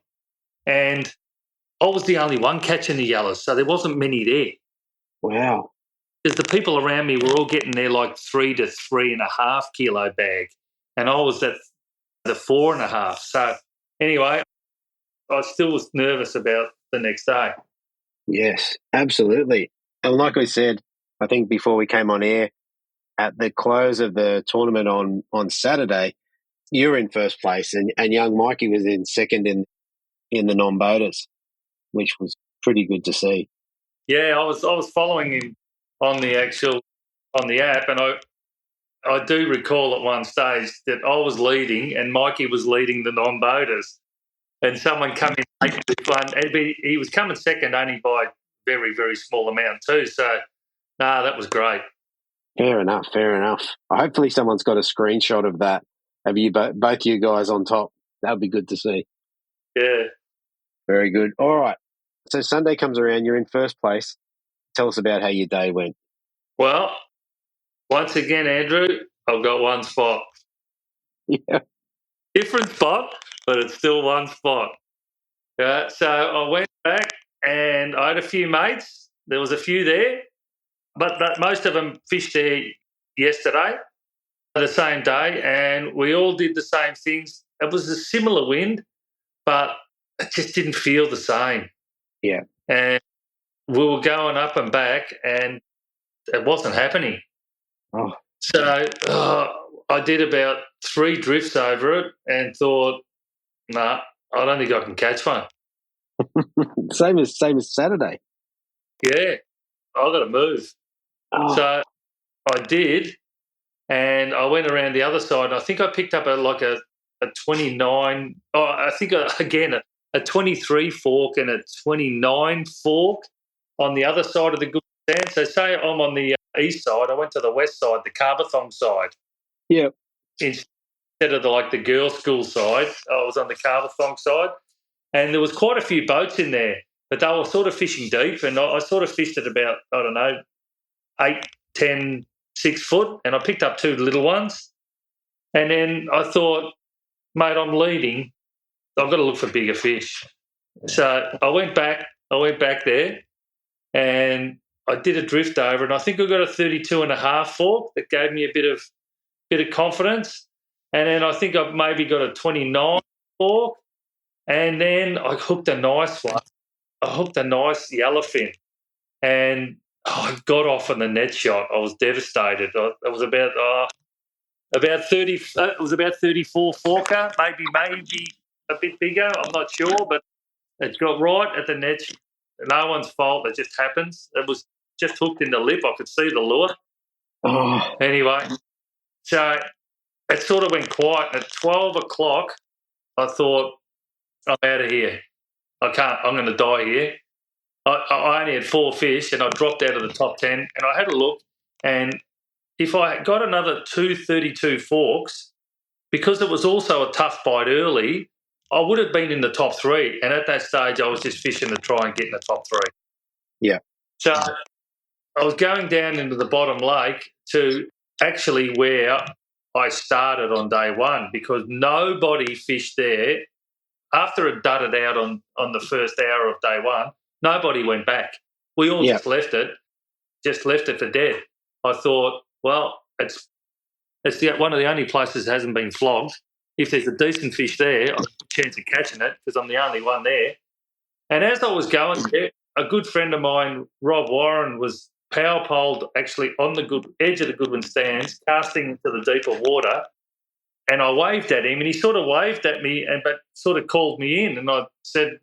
and I was the only one catching the yellows, so there wasn't many there. Wow. Because the people around me were all getting their like 3 to 3.5 kilo bag, and I was at the 4.5. So anyway, I still was nervous about the next day. Yes, absolutely. And like I said, I think before we came on air, at the close of the tournament on Saturday, you were in first place, and young Mikey was in second in the non-boaters, which was pretty good to see. Yeah, I was following him on the app, and I do recall at one stage that I was leading and Mikey was leading the non-boaters, and someone come in late to this one. He was coming second only by very, very small amount too. So, that was great. Fair enough. Hopefully someone's got a screenshot of that. Have you both you guys on top? That would be good to see. Yeah. Very good. All right. So Sunday comes around, you're in first place. Tell us about how your day went. Well, once again, Andrew, I've got one spot. Yeah. Different spot, but it's still one spot. So I went back and I had a few mates. There was a few there, but most of them fished there yesterday, the same day, and we all did the same things. It was a similar wind, but it just didn't feel the same. Yeah. And we were going up and back, and it wasn't happening. Oh. So I did about 3 drifts over it and thought, I don't think I can catch one. Same as Saturday. Yeah, I got to move. Oh. So I did, and I went around the other side. And I think I picked up a 29. Oh, I think again a 23 fork and a 29 fork on the other side of the good stand. So say I'm on the east side, I went to the west side, the Carbathong side. Yeah. Instead of the girls' school side, I was on the Carbathong side, and there was quite a few boats in there, but they were sort of fishing deep, and I sort of fished at about, 8, 10, 6 foot, and I picked up 2 little ones. And then I thought, mate, I'm leading. I've got to look for bigger fish. So I went back there, and I did a drift over, and I think I got a 32.5 fork that gave me a bit of confidence. And then I think I maybe got a 29 fork, and then I hooked a nice one. I hooked a nice yellowfin, and I got off on the net shot. I was devastated. It was about 30. It was about 34 forker, maybe a bit bigger. I'm not sure, but it got right at the net. No one's fault. It just happens. It was just hooked in the lip. I could see the lure. Oh. Anyway, so it sort of went quiet. And at 12 o'clock, I thought, I'm out of here. I can't. I'm going to die here. I only had 4 fish, and I dropped out of the top 10. And I had a look, and if I got another 232 forks, because it was also a tough bite early, I would have been in the top 3. And at that stage, I was just fishing to try and get in the top 3. Yeah. So I was going down into the bottom lake to actually where I started on day 1, because nobody fished there. After it dudded out on the first hour of day 1, nobody went back. We all just left it for dead. I thought, well, it's one of the only places that hasn't been flogged. If there's a decent fish there, I've got a chance of catching it because I'm the only one there. And as I was going there, a good friend of mine, Rob Warren, was power poled actually on the edge of the Goodwin stands, casting into the deeper water. And I waved at him, and he sort of waved at me, but sort of called me in. And I said,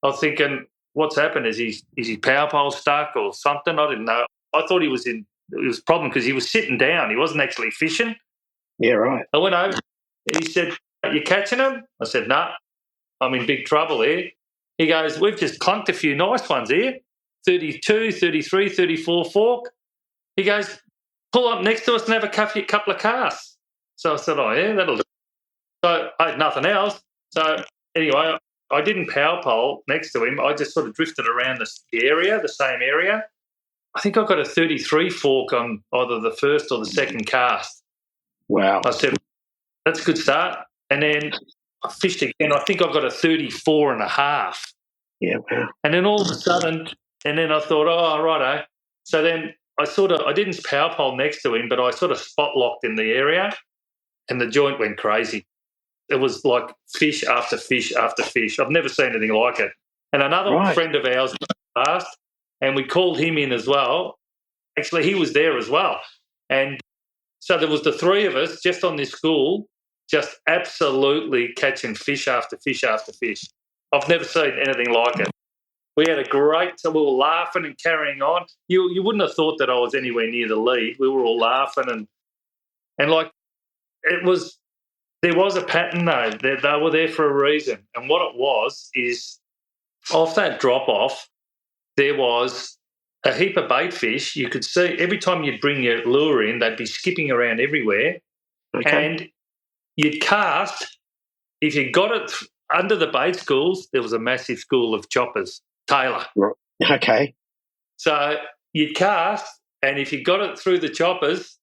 I was thinking, what's happened? Is his power pole stuck or something? I didn't know. I thought it was a problem because he was sitting down. He wasn't actually fishing. Yeah, right. I went over. He said, "Are you catching him?" I said, "No, I'm in big trouble here." He goes, "We've just clunked a few nice ones here, 32, 33, 34 fork." He goes, "Pull up next to us and have a couple of casts." So I said, "Oh, yeah, that'll do." So I had nothing else. So anyway, I didn't power pole next to him. I just sort of drifted around the same area. I think I got a 33 fork on either the first or the second cast. Wow. I said, that's a good start. And then I fished again. I think I got a 34.5. Yeah, wow. And then all of a sudden, and then I thought, oh, righto. So then I didn't power pole next to him, but I sort of spot locked in the area, and the joint went crazy. It was like fish after fish after fish. I've never seen anything like it. And another friend of ours asked, and we called him in as well. Actually, he was there as well. And so there was the 3 of us just on this school, just absolutely catching fish after fish after fish. I've never seen anything like it. We had a great time. We were laughing and carrying on. You wouldn't have thought that I was anywhere near the lead. We were all laughing and like it was. There was a pattern though. They were there for a reason, and what it was is off that drop off, there was a heap of bait fish. You could see every time you'd bring your lure in, they'd be skipping around everywhere, and you'd cast. If you got it under the bait schools, there was a massive school of choppers. Taylor. Okay. So you'd cast, and if you got it through the choppers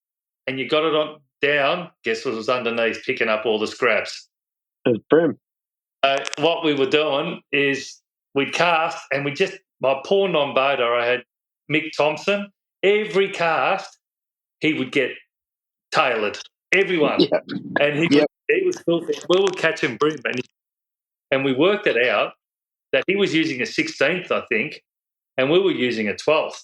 and you got it on down, guess what was underneath picking up all the scraps? It was Bream. What we were doing is we'd cast, and my poor non-boater, I had Mick Thompson, every cast he would get tailored, everyone. Yep. And he was filthy. We were catching Bream, and we worked it out that he was using a 16th, I think, and we were using a 12th.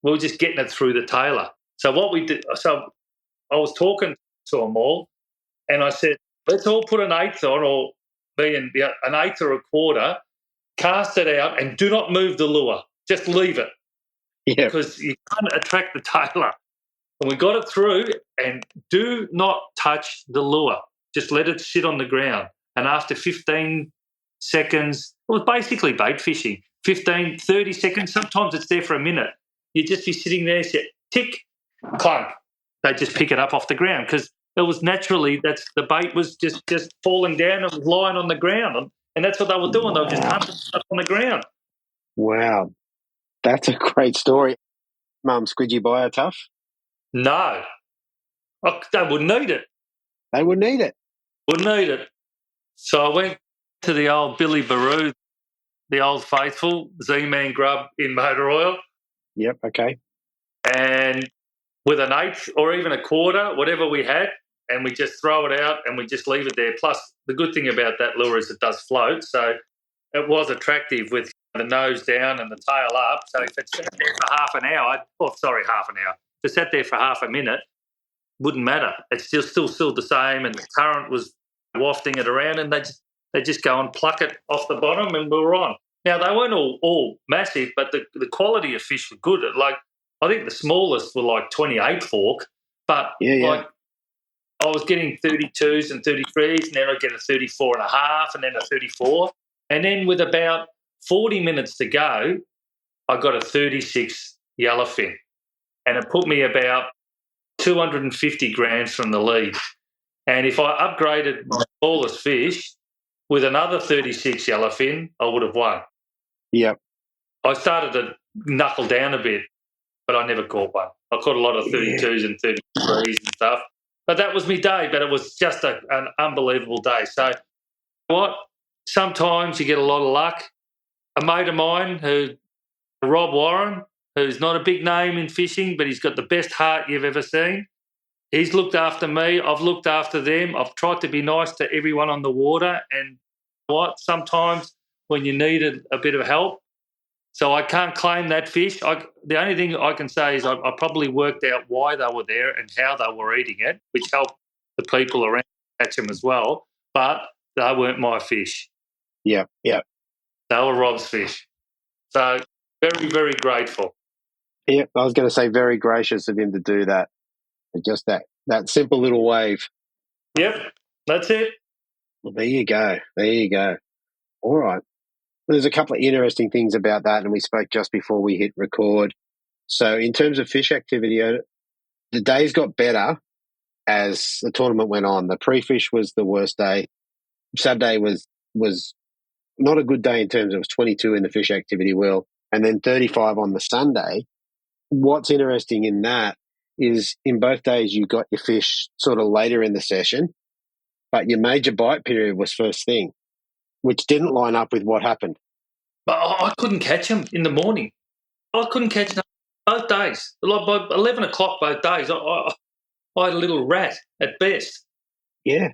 We were just getting it through the tailor. So what we did, I was talking to them all, and I said, let's all put an 1/8 on, or be an 1/8 or a quarter, cast it out, and do not move the lure. Just leave it. Yeah. Because you can't attract the tailor. And we got it through, and do not touch the lure. Just let it sit on the ground. And after 15 seconds, it was basically bait fishing. 15, 30 seconds, sometimes it's there for a minute. You'd just be sitting there, tick, clunk. They just pick it up off the ground because it was naturally the bait was just falling down and was lying on the ground, and that's what they were doing. They were just hunting stuff on the ground. Wow, that's a great story. Squidgy Bio tough? No, they wouldn't need it. They would need it. Wouldn't need it. So I went to the old Billy Baru, the old faithful Z-Man grub in motor oil. Yep. Okay. And with an 1/8 or even a quarter, whatever we had, and we just throw it out and we just leave it there. Plus, the good thing about that lure is it does float, so it was attractive with the nose down and the tail up. So if it sat there for half an hour, if it sat there for half a minute, wouldn't matter. It's still the same, and the current was wafting it around, and they just go and pluck it off the bottom, and we were on. Now, they weren't all massive, but the quality of fish were good. Like, I think the smallest were like 28 fork, but like I was getting 32s and 33s, and then I'd get a 34 and a half, and then a 34. And then with about 40 minutes to go, I got a 36 yellowfin, and it put me about 250 grams from the lead. And if I upgraded my smallest fish with another 36 yellowfin, I would have won. Yep. I started to knuckle down a bit, but I never caught one. I caught a lot of 32s and 33s and stuff. But that was my day, but it was just an unbelievable day. So what? Sometimes you get a lot of luck. A mate of mine, Rob Warren, who's not a big name in fishing, but he's got the best heart you've ever seen. He's looked after me. I've looked after them. I've tried to be nice to everyone on the water. And sometimes when you needed a bit of help, so I can't claim that fish. The only thing I can say is I probably worked out why they were there and how they were eating it, which helped the people around catch them as well. But they weren't my fish. Yeah. They were Rob's fish. So very, very grateful. Yeah, I was going to say very gracious of him to do that. Just that simple little wave. Yep, that's it. Well, there you go. All right. There's a couple of interesting things about that, and we spoke just before we hit record. So in terms of fish activity, the days got better as the tournament went on. The pre-fish was the worst day. Saturday was not a good day in terms of it was 22 in the fish activity wheel, and then 35 on the Sunday. What's interesting in that is in both days you got your fish sort of later in the session, but your major bite period was first thing, which didn't line up with what happened. But I couldn't catch them in the morning. I couldn't catch them both days. Like by 11 o'clock both days, I had a little rat at best. Yeah.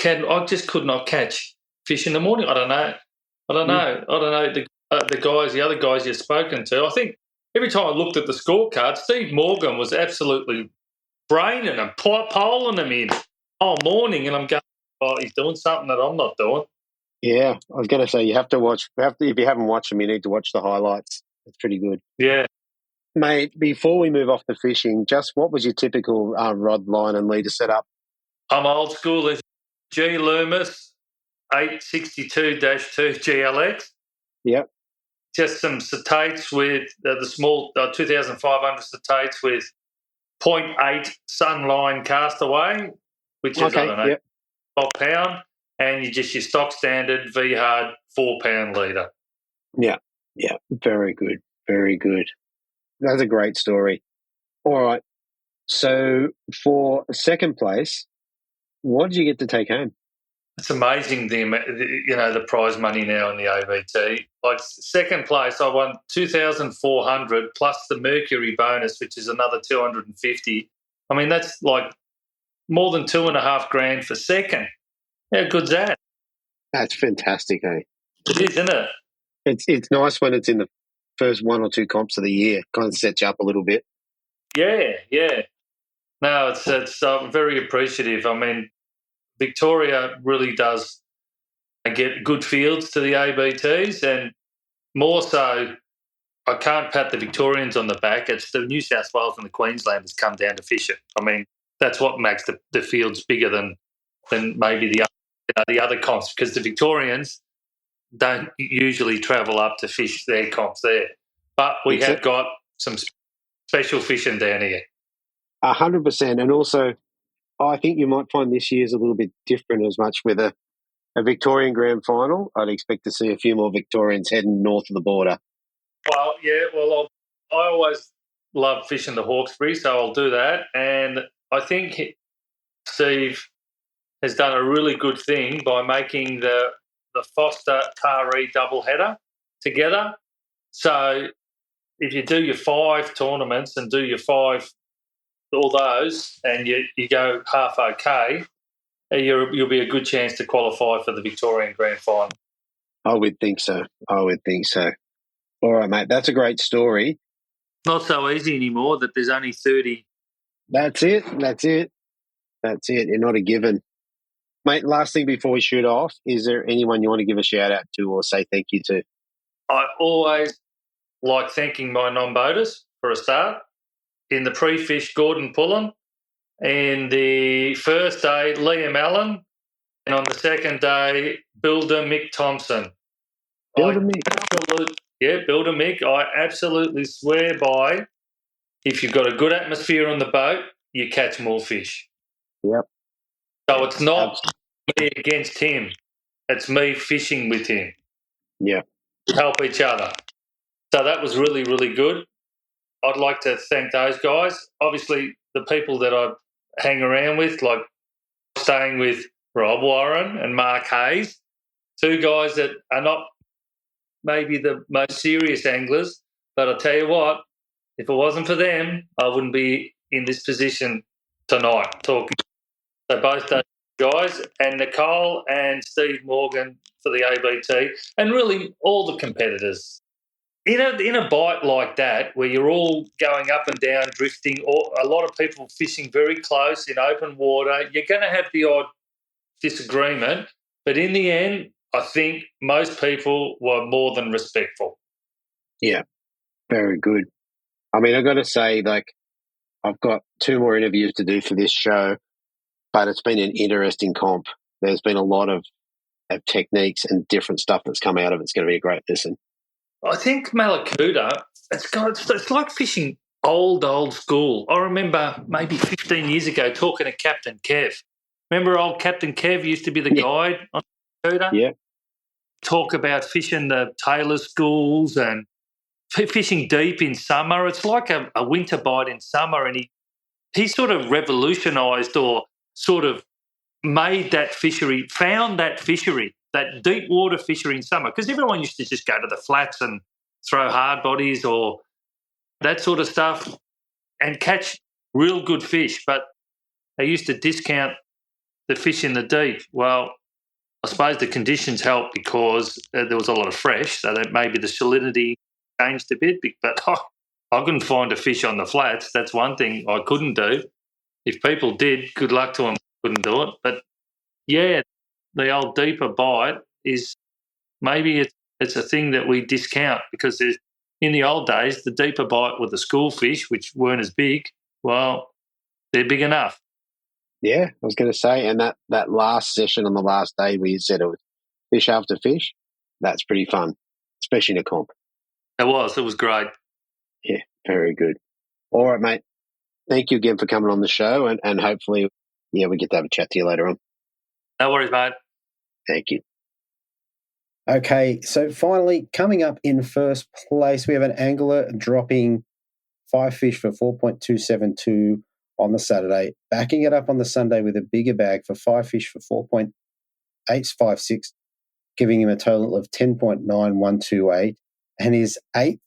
I just could not catch fish in the morning. I don't know. The other guys you've spoken to, I think every time I looked at the scorecard, Steve Morgan was absolutely braining them, polling them in all morning, and I'm going, oh, he's doing something that I'm not doing. Yeah, I was going to say you have to watch. If you haven't watched them, you need to watch the highlights. It's pretty good. Yeah. Mate, before we move off the fishing, just what was your typical rod, line and leader setup? I'm old school. There's G Loomis 862-2 GLX. Yep. Just some cetates with the small 2,500 cetates with 0.8 Sunline castaway, which is, I don't know, 12 pound, and your stock standard V-Hard 4 pound leader. Yeah. Very good. Very good. That's a great story. All right. So for second place, what did you get to take home? It's amazing the prize money now in the ABT. Like second place, I won 2,400 plus the Mercury bonus, which is another 250. I mean, that's like more than $2.5 grand for second. How good's that? That's fantastic, eh? It is, isn't it? It's nice when it's in the first one or two comps of the year. Kind of sets you up a little bit. Yeah. No, it's very appreciative. I mean, Victoria really does get good fields to the ABTs, and more so, I can't pat the Victorians on the back. It's the New South Wales and the Queenslanders come down to fish it. I mean, that's what makes the fields bigger than maybe the other comps, because the Victorians don't usually travel up to fish their comps there. But we have got some special fishing down here. 100%. And also, I think you might find this year's a little bit different as much with a Victorian Grand Final. I'd expect to see a few more Victorians heading north of the border. Well, yeah, I always love fishing the Hawkesbury, so I'll do that. And I think Steve has done a really good thing by making the Foster Taree doubleheader together. So if you do your 5 tournaments and do your 5 all those, and you go half okay, you'll be a good chance to qualify for the Victorian Grand Final. I would think so. All right, mate. That's a great story. Not so easy anymore that there's only 30. That's it. You're not a given. Mate, last thing before we shoot off, is there anyone you want to give a shout out to or say thank you to? I always like thanking my non-boaters for a start. In the pre-fish, Gordon Pullen. And the first day, Liam Allen. And on the second day, Builder Mick Thompson. Builder Mick. Builder Mick. I absolutely swear by, if you've got a good atmosphere on the boat, you catch more fish. Yep. So it's not me against him. It's me fishing with him. Yeah. Help each other. So that was really, really good. I'd like to thank those guys. Obviously, the people that I hang around with, like staying with Rob Warren and Mark Hayes, 2 guys that are not maybe the most serious anglers, but I'll tell you what, if it wasn't for them, I wouldn't be in this position tonight talking. So both those guys, and Nicole and Steve Morgan for the ABT, and really all the competitors. In a bite like that, where you're all going up and down, drifting, or a lot of people fishing very close in open water, you're going to have the odd disagreement. But in the end, I think most people were more than respectful. Yeah, very good. I mean, I've got to say, I've got 2 more interviews to do for this show, but it's been an interesting comp. There's been a lot of techniques and different stuff that's come out of it. It's going to be a great listen. I think Mallacoota, it's like fishing old school. I remember maybe 15 years ago talking to Captain Kev. Remember old Captain Kev used to be the guide on Mallacoota? Yeah. Talk about fishing the Taylor schools and fishing deep in summer. It's like a winter bite in summer, and he sort of revolutionised or sort of made that fishery, found that fishery, that deep water fishery in summer, because everyone used to just go to the flats and throw hard bodies or that sort of stuff and catch real good fish, but they used to discount the fish in the deep. Well, I suppose the conditions helped because there was a lot of fresh, so that maybe the salinity changed a bit, but I couldn't find a fish on the flats. That's one thing I couldn't do. If people did, good luck to them, couldn't do it. But, yeah, the old deeper bite, is maybe it's a thing that we discount because in the old days, the deeper bite with the school fish, which weren't as big, well, they're big enough. Yeah, I was going to say, and that last session on the last day where you said it was fish after fish, that's pretty fun, especially in a comp. It was great. Yeah, very good. All right, mate. Thank you again for coming on the show, and hopefully, we get to have a chat to you later on. No worries, mate. Thank you. Okay, so finally, coming up in first place, we have an angler dropping 5 fish for 4.272 on the Saturday, backing it up on the Sunday with a bigger bag for 5 fish for 4.856, giving him a total of 10.9128, and his 8th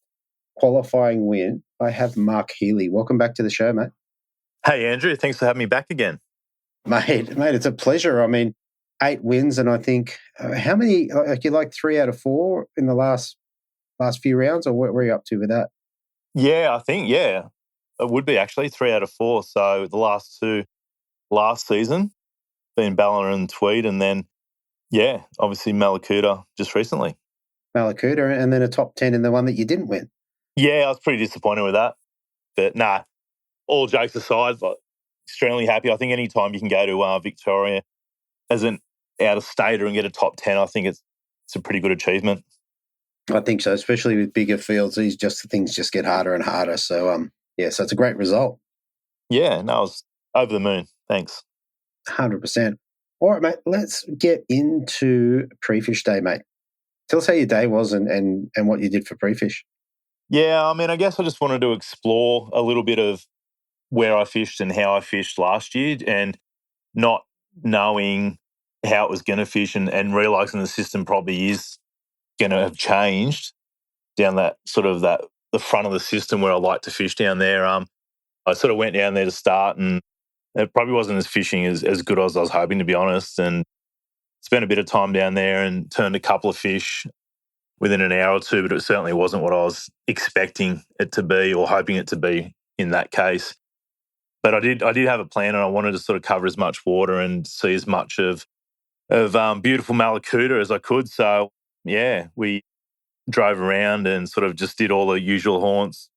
qualifying win. I have Mark Healy. Welcome back to the show, mate. Hey, Andrew. Thanks for having me back again. Mate, it's a pleasure. I mean, 8 wins, and I think how many? You like 3 out of 4 in the last few rounds, or what were you up to with that? Yeah, I think it would be actually 3 out of 4. So the last 2 last season, been Ballina and Tweed, and then obviously Mallacoota just recently. Mallacoota, and then a top 10 in the one that you didn't win. Yeah, I was pretty disappointed with that, but all jokes aside, but extremely happy. I think any time you can go to Victoria as an out-of-stater and get a top 10, I think it's a pretty good achievement. I think so, especially with bigger fields. Things just get harder and harder. So, so it's a great result. Yeah, I was over the moon. Thanks. 100%. All right, mate, let's get into pre-fish day, mate. Tell us how your day was and what you did for pre-fish. Yeah, I mean, I guess I just wanted to explore a little bit of where I fished and how I fished last year, and not knowing how it was going to fish and realising the system probably is going to have changed down that sort of the front of the system where I like to fish down there. I sort of went down there to start, and it probably wasn't as fishing as good as I was hoping, to be honest, and spent a bit of time down there and turned a couple of fish within an hour or two, but it certainly wasn't what I was expecting it to be or hoping it to be in that case. But I did have a plan, and I wanted to sort of cover as much water and see as much of beautiful Mallacoota as I could. So, we drove around and sort of just did all the usual haunts,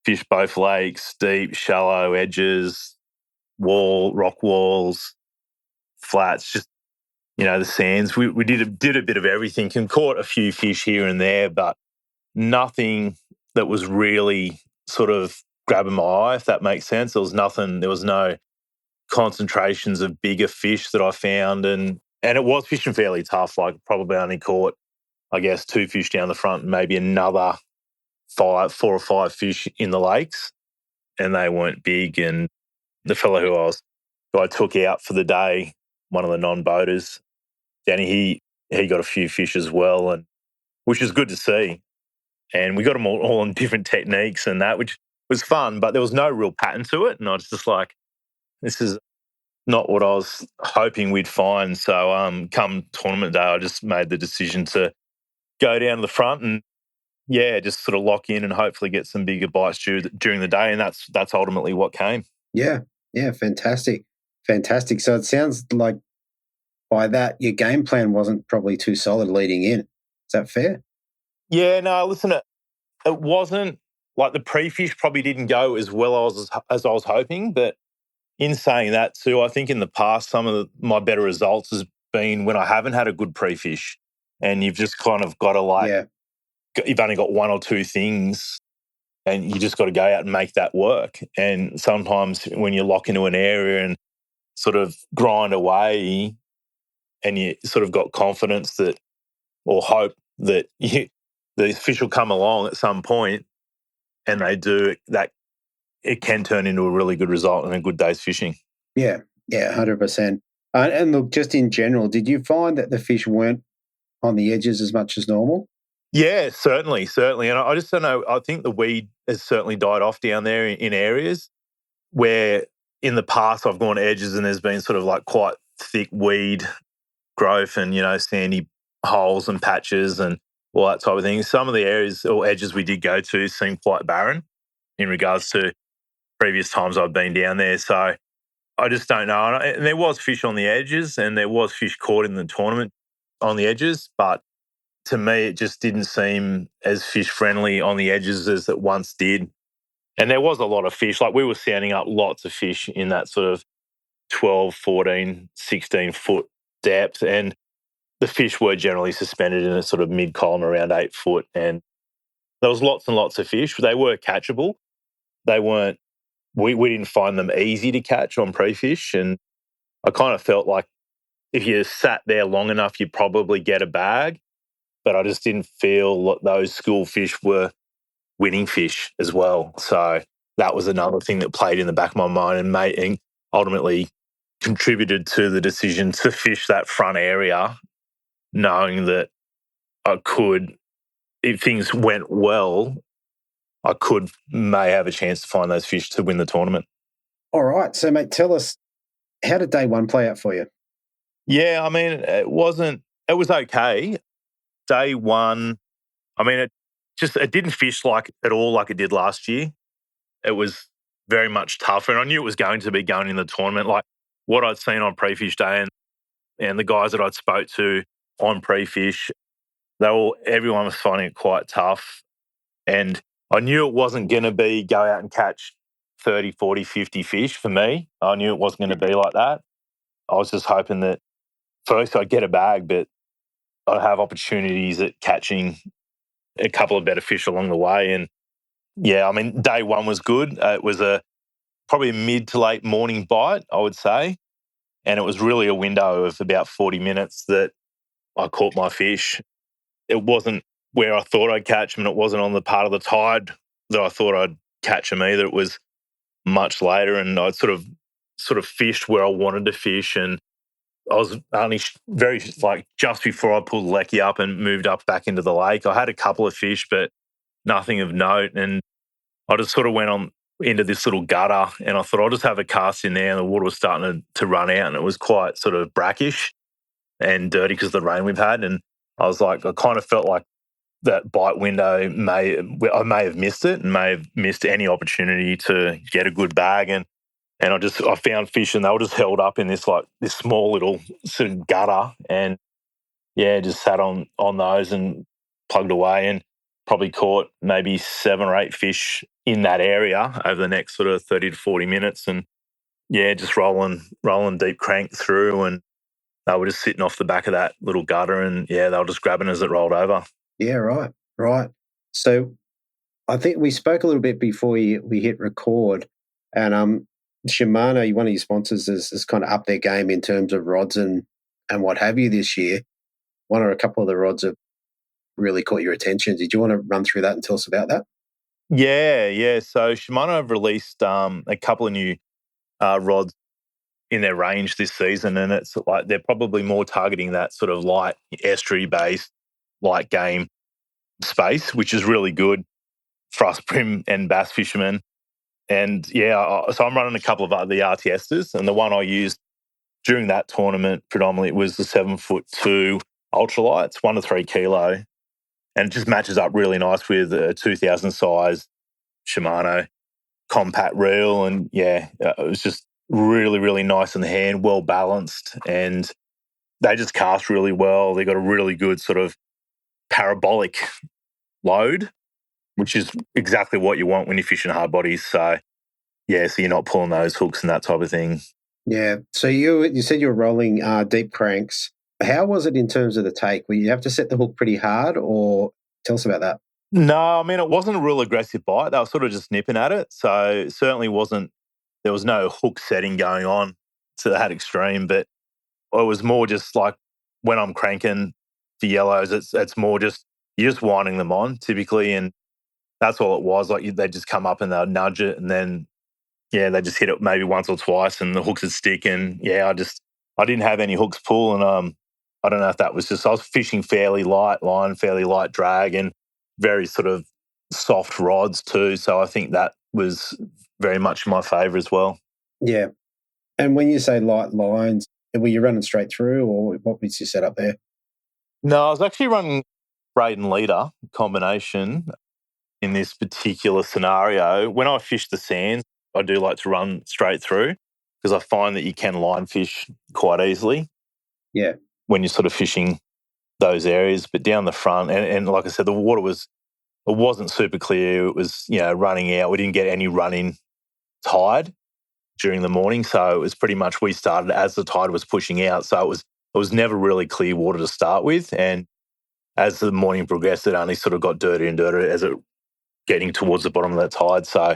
fished both lakes, deep, shallow, edges, rock walls, flats, just, the sands. We did a bit of everything and caught a few fish here and there, but nothing that was really sort of grabbing my eye, if that makes sense. There was no concentrations of bigger fish that I found, and it was fishing fairly tough. Like, probably only caught, I guess, 2 fish down the front and maybe another 4 or 5 fish in the lakes, and they weren't big. And the fellow who I took out for the day, one of the non-boaters, Danny, he got a few fish as well, and which is good to see. And we got them all on different techniques and that, which was fun, but there was no real pattern to it. And I was just like, this is not what I was hoping we'd find. So come tournament day, I just made the decision to go down to the front and, just sort of lock in and hopefully get some bigger bites during the day. And that's ultimately what came. Yeah, fantastic. Fantastic. So it sounds like by that, your game plan wasn't probably too solid leading in. Is that fair? Yeah, no, listen, it wasn't like the pre-fish probably didn't go as well as I was hoping. But in saying that too, I think in the past, some of my better results has been when I haven't had a good pre-fish, and you've just kind of got to you've only got 1 or 2 things and you just got to go out and make that work. And sometimes when you lock into an area and sort of grind away, and you sort of got confidence that, or hope that the fish will come along at some point, and they do, that it can turn into a really good result and a good day's fishing. Yeah, 100%. And look, just in general, did you find that the fish weren't on the edges as much as normal? Yeah, certainly. And I just don't know, I think the weed has certainly died off down there in areas where in the past I've gone edges and there's been sort of like quite thick weed growth and, sandy holes and patches and all that type of thing. Some of the areas or edges we did go to seemed quite barren in regards to previous times I've been down there. So I just don't know. And there was fish on the edges and there was fish caught in the tournament. on the edges, but to me, it just didn't seem as fish friendly on the edges as it once did. And there was a lot of fish. Like we were sounding up lots of fish in that sort of 12, 14, 16 foot depth. And the fish were generally suspended in a sort of mid column around 8 foot. And there was lots and lots of fish. They were catchable. They weren't, we didn't find them easy to catch on pre-fish. And I kind of felt like if you sat there long enough, you'd probably get a bag. But I just didn't feel those school fish were winning fish as well. So that was another thing that played in the back of my mind and ultimately contributed to the decision to fish that front area, knowing that I could, if things went well, I may have a chance to find those fish to win the tournament. All right. So, mate, tell us, how did day one play out for you? Yeah, I mean, it was okay. Day one, I mean, it didn't fish at all like it did last year. It was very much tougher, and I knew it was going to be going in the tournament. Like what I'd seen on pre-fish day and the guys that I'd spoke to on pre-fish, everyone was finding it quite tough. And I knew it wasn't going to be go out and catch 30, 40, 50 fish for me. I knew it wasn't going to be like that. I was just hoping that first I'd get a bag, but I'd have opportunities at catching a couple of better fish along the way. And yeah, I mean, day one was good. It was probably a mid to late morning bite, I would say. And it was really a window of about 40 minutes that I caught my fish. It wasn't where I thought I'd catch them, and it wasn't on the part of the tide that I thought I'd catch them either. It was much later, and I'd sort of fished where I wanted to fish, and I was only just before I pulled the lecky up and moved up back into the lake. I had a couple of fish, but nothing of note, and I just sort of went on into this little gutter, and I thought I'll just have a cast in there, and the water was starting to run out, and it was quite sort of brackish and dirty because of the rain we've had. And I was like, I kind of felt like that bite window I may have missed it and may have missed any opportunity to get a good bag. And I found fish, and they were just held up in this small little sort of gutter, and yeah, just sat on those and plugged away, and probably caught maybe 7 or 8 fish in that area over the next sort of 30 to 40 minutes. And yeah, just rolling deep crank through, and they were just sitting off the back of that little gutter, and yeah, they were just grabbing as it rolled over. Yeah, right. So I think we spoke a little bit before we hit record, and Shimano, one of your sponsors, has kind of upped their game in terms of rods and what have you this year. One or a couple of the rods have really caught your attention. Did you want to run through that and tell us about that? Yeah. So Shimano have released a couple of new rods in their range this season, and it's like they're probably more targeting that sort of light estuary-based light game space, which is really good for us Bream and bass fishermen. And yeah, so I'm running a couple of the RTSs, and the one I used during that tournament predominantly was the 7'2" ultralights, 1 to 3 kilo, and it just matches up really nice with a 2000 size Shimano compact reel. And yeah, it was just really, really nice in the hand, well balanced, and they just cast really well. They got a really good sort of parabolic load, which is exactly what you want when you're fishing hard bodies. So yeah, so you're not pulling those hooks and that type of thing. Yeah. So you said you were rolling deep cranks. How was it in terms of the take? Will you have to set the hook pretty hard, or tell us about that? No, I mean, it wasn't a real aggressive bite. They were sort of just nipping at it. So it certainly there was no hook setting going on to that extreme, but it was more just like when I'm cranking the yellows, it's more just, you're just winding them on typically. And that's all it was. Like they just come up and they'll nudge it, and then, yeah, they just hit it maybe once or twice and the hooks would stick. And yeah, I didn't have any hooks pull. And I don't know if that was just, I was fishing fairly light line, fairly light drag, and very sort of soft rods too. So I think that was very much in my favour as well. Yeah. And when you say light lines, were you running straight through, or what was your setup there? No, I was actually running braid and leader combination in this particular scenario. When I fish the sands, I do like to run straight through because I find that you can line fish quite easily. Yeah. When you're sort of fishing those areas. But down the front, and like I said, the water wasn't super clear. It was, running out. We didn't get any running tide during the morning. So it was pretty much we started as the tide was pushing out. So it was never really clear water to start with. And as the morning progressed, it only sort of got dirtier and dirtier as it getting towards the bottom of that tide. So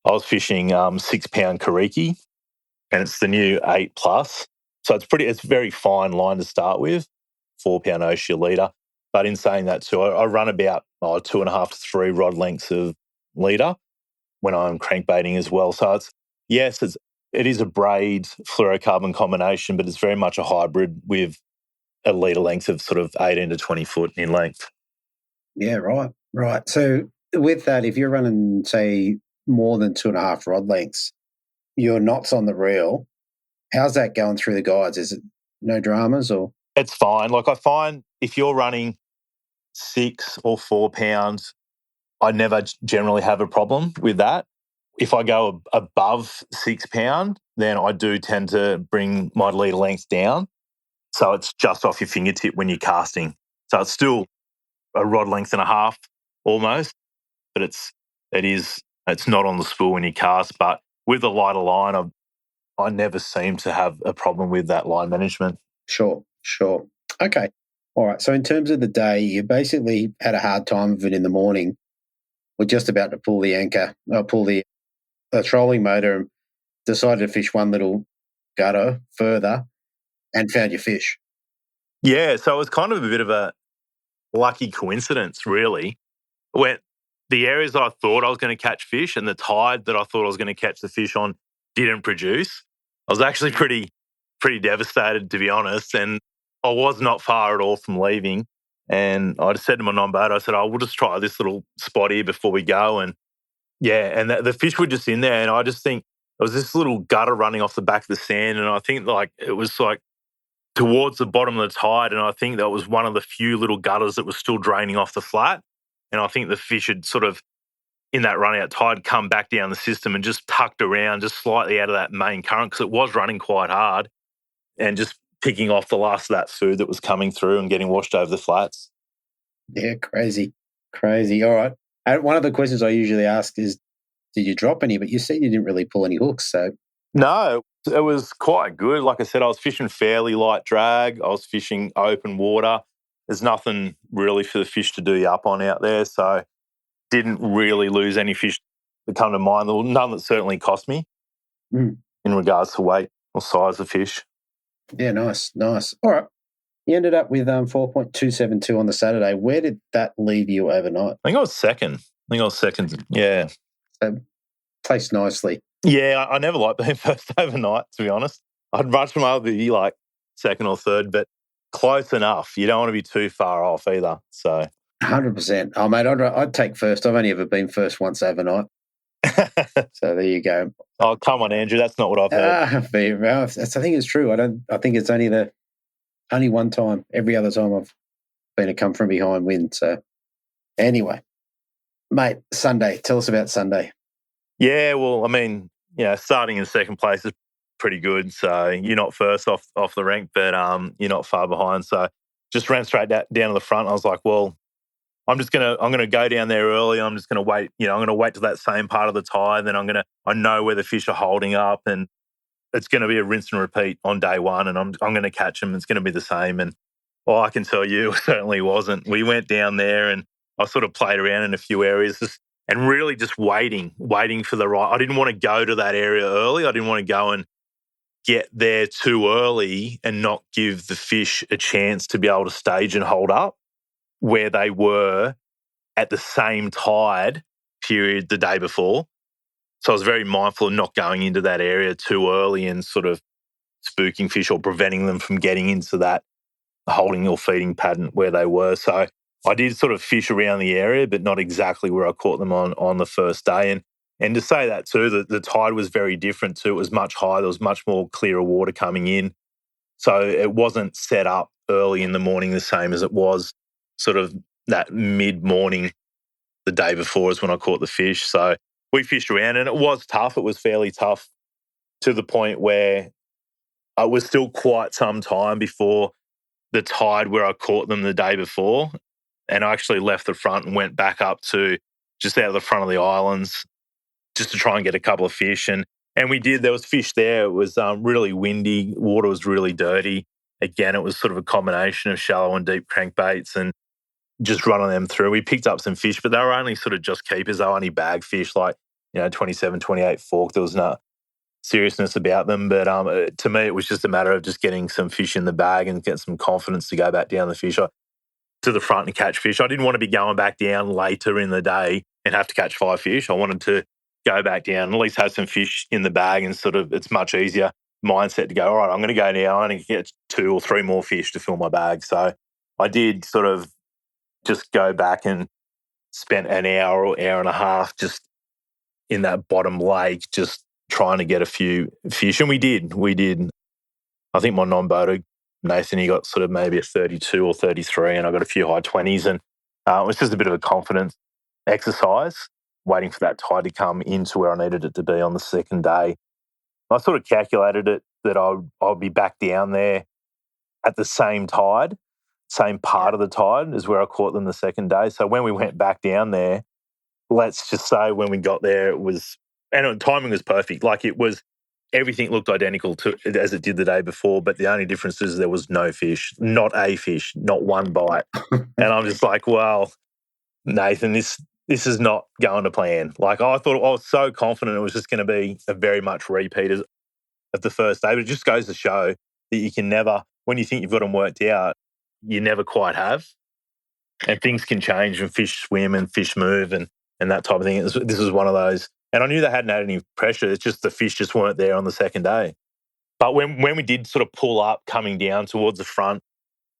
I was fishing 6-pound kariki, and it's the new 8 plus. So it's very fine line to start with, 4-pound Oshia leader. But in saying that too, I run about 2.5 to 3 rod lengths of leader when I'm crankbaiting as well. So it is a braid fluorocarbon combination, but it's very much a hybrid with a leader length of sort of 18 to 20 foot in length. Yeah, right. So with that, if you're running, say, more than 2.5 rod lengths, your knots on the reel, how's that going through the guides? Is it no dramas or? It's fine. Like I find if you're running 6 or 4 pounds, I never generally have a problem with that. If I go above 6 pound, then I do tend to bring my leader length down. So it's just off your fingertip when you're casting. So it's still a rod length and a half almost, but it's not on the spool when you cast. But with a lighter line, I never seem to have a problem with that line management. Sure. Okay. All right. So in terms of the day, you basically had a hard time of it in the morning. We're just about to pull the anchor, pull the trolling motor, and decided to fish one little gutter further and found your fish. Yeah, so it was kind of a bit of a lucky coincidence, really. When the areas I thought I was going to catch fish and the tide that I thought I was going to catch the fish on didn't produce, I was actually pretty devastated, to be honest. And I was not far at all from leaving. And I just said to my non-boat, I said, we'll just try this little spot here before we go. And yeah, and the fish were just in there. And I just think there was this little gutter running off the back of the sand. And I think it was towards the bottom of the tide. And I think that was one of the few little gutters that was still draining off the flat. And I think the fish had sort of, in that run out tide, come back down the system and just tucked around just slightly out of that main current because it was running quite hard and just picking off the last of that food that was coming through and getting washed over the flats. Yeah, crazy. All right. And one of the questions I usually ask is, did you drop any? But you said you didn't really pull any hooks. So no, it was quite good. Like I said, I was fishing fairly light drag. I was fishing open water. There's nothing really for the fish to do up on out there. So didn't really lose any fish that come to mind. There were none that certainly cost me in regards to weight or size of fish. Yeah, nice. All right. You ended up with 4.272 on the Saturday. Where did that leave you overnight? I think I was second. Yeah. So placed nicely. Yeah, I never liked being first overnight, to be honest. I'd much rather be second or third, but close enough. You don't want to be too far off either. So 100%. Oh, mate, I'd take first. I've only ever been first once overnight. So there you go. Oh, come on, Andrew. That's not what I've heard. I think it's true. I think it's only one time. Every other time I've been a come from behind win. So anyway, mate, Sunday. Tell us about Sunday. Yeah, well, I mean, starting in second place is pretty good. So you're not first off the rank, but you're not far behind. So just ran straight down to the front. I was like, well, I'm gonna go down there early. I'm just gonna wait. I'm gonna wait to that same part of the tide. Then I know where the fish are holding up, and it's gonna be a rinse and repeat on day one. And I'm gonna catch them. It's gonna be the same. And well, I can tell you, it certainly wasn't. We went down there, and I sort of played around in a few areas, and really just waiting for the right. I didn't want to go to that area early. I didn't want to go and get there too early and not give the fish a chance to be able to stage and hold up where they were at the same tide period the day before. So I was very mindful of not going into that area too early and sort of spooking fish or preventing them from getting into that holding or feeding pattern where they were. So I did sort of fish around the area, but not exactly where I caught them on the first day. And to say that too, the tide was very different too. It was much higher. There was much more clearer water coming in. So it wasn't set up early in the morning the same as it was sort of that mid-morning the day before is when I caught the fish. So we fished around and it was tough. It was fairly tough to the point where it was still quite some time before the tide where I caught them the day before, and I actually left the front and went back up to just out of the front of the islands just to try and get a couple of fish. And we did. There was fish there. It was really windy. Water was really dirty. Again, it was sort of a combination of shallow and deep crankbaits and just running them through. We picked up some fish, but they were only sort of just keepers. They were only bag fish, like, 27, 28 fork. There was no seriousness about them. But to me, it was just a matter of just getting some fish in the bag and get some confidence to go back down the fish to the front and catch fish. I didn't want to be going back down later in the day and have to catch 5 fish. I wanted to go back down, at least have some fish in the bag, and sort of it's much easier mindset to go, all right, I'm going to go now and get 2 or 3 more fish to fill my bag. So I did sort of just go back and spent an hour or hour and a half just in that bottom lake, just trying to get a few fish. And we did. I think my non-boater, Nathan, he got sort of maybe a 32 or 33, and I got a few high 20s. And it was just a bit of a confidence exercise, waiting for that tide to come into where I needed it to be on the second day. I sort of calculated it that I'll be back down there at the same tide, same part of the tide as where I caught them the second day. So when we went back down there, let's just say when we got there, and timing was perfect. Like, it was, everything looked identical to as it did the day before, but the only difference is there was no fish, not a fish, not one bite. And I'm just like, well, Nathan, this is not going to plan. Like, I thought, I was so confident it was just going to be a very much repeat of the first day. But it just goes to show that you can never, when you think you've got them worked out, you never quite have. And things can change, and fish swim and fish move and that type of thing. This was one of those. And I knew they hadn't had any pressure. It's just the fish just weren't there on the second day. But when we did sort of pull up coming down towards the front,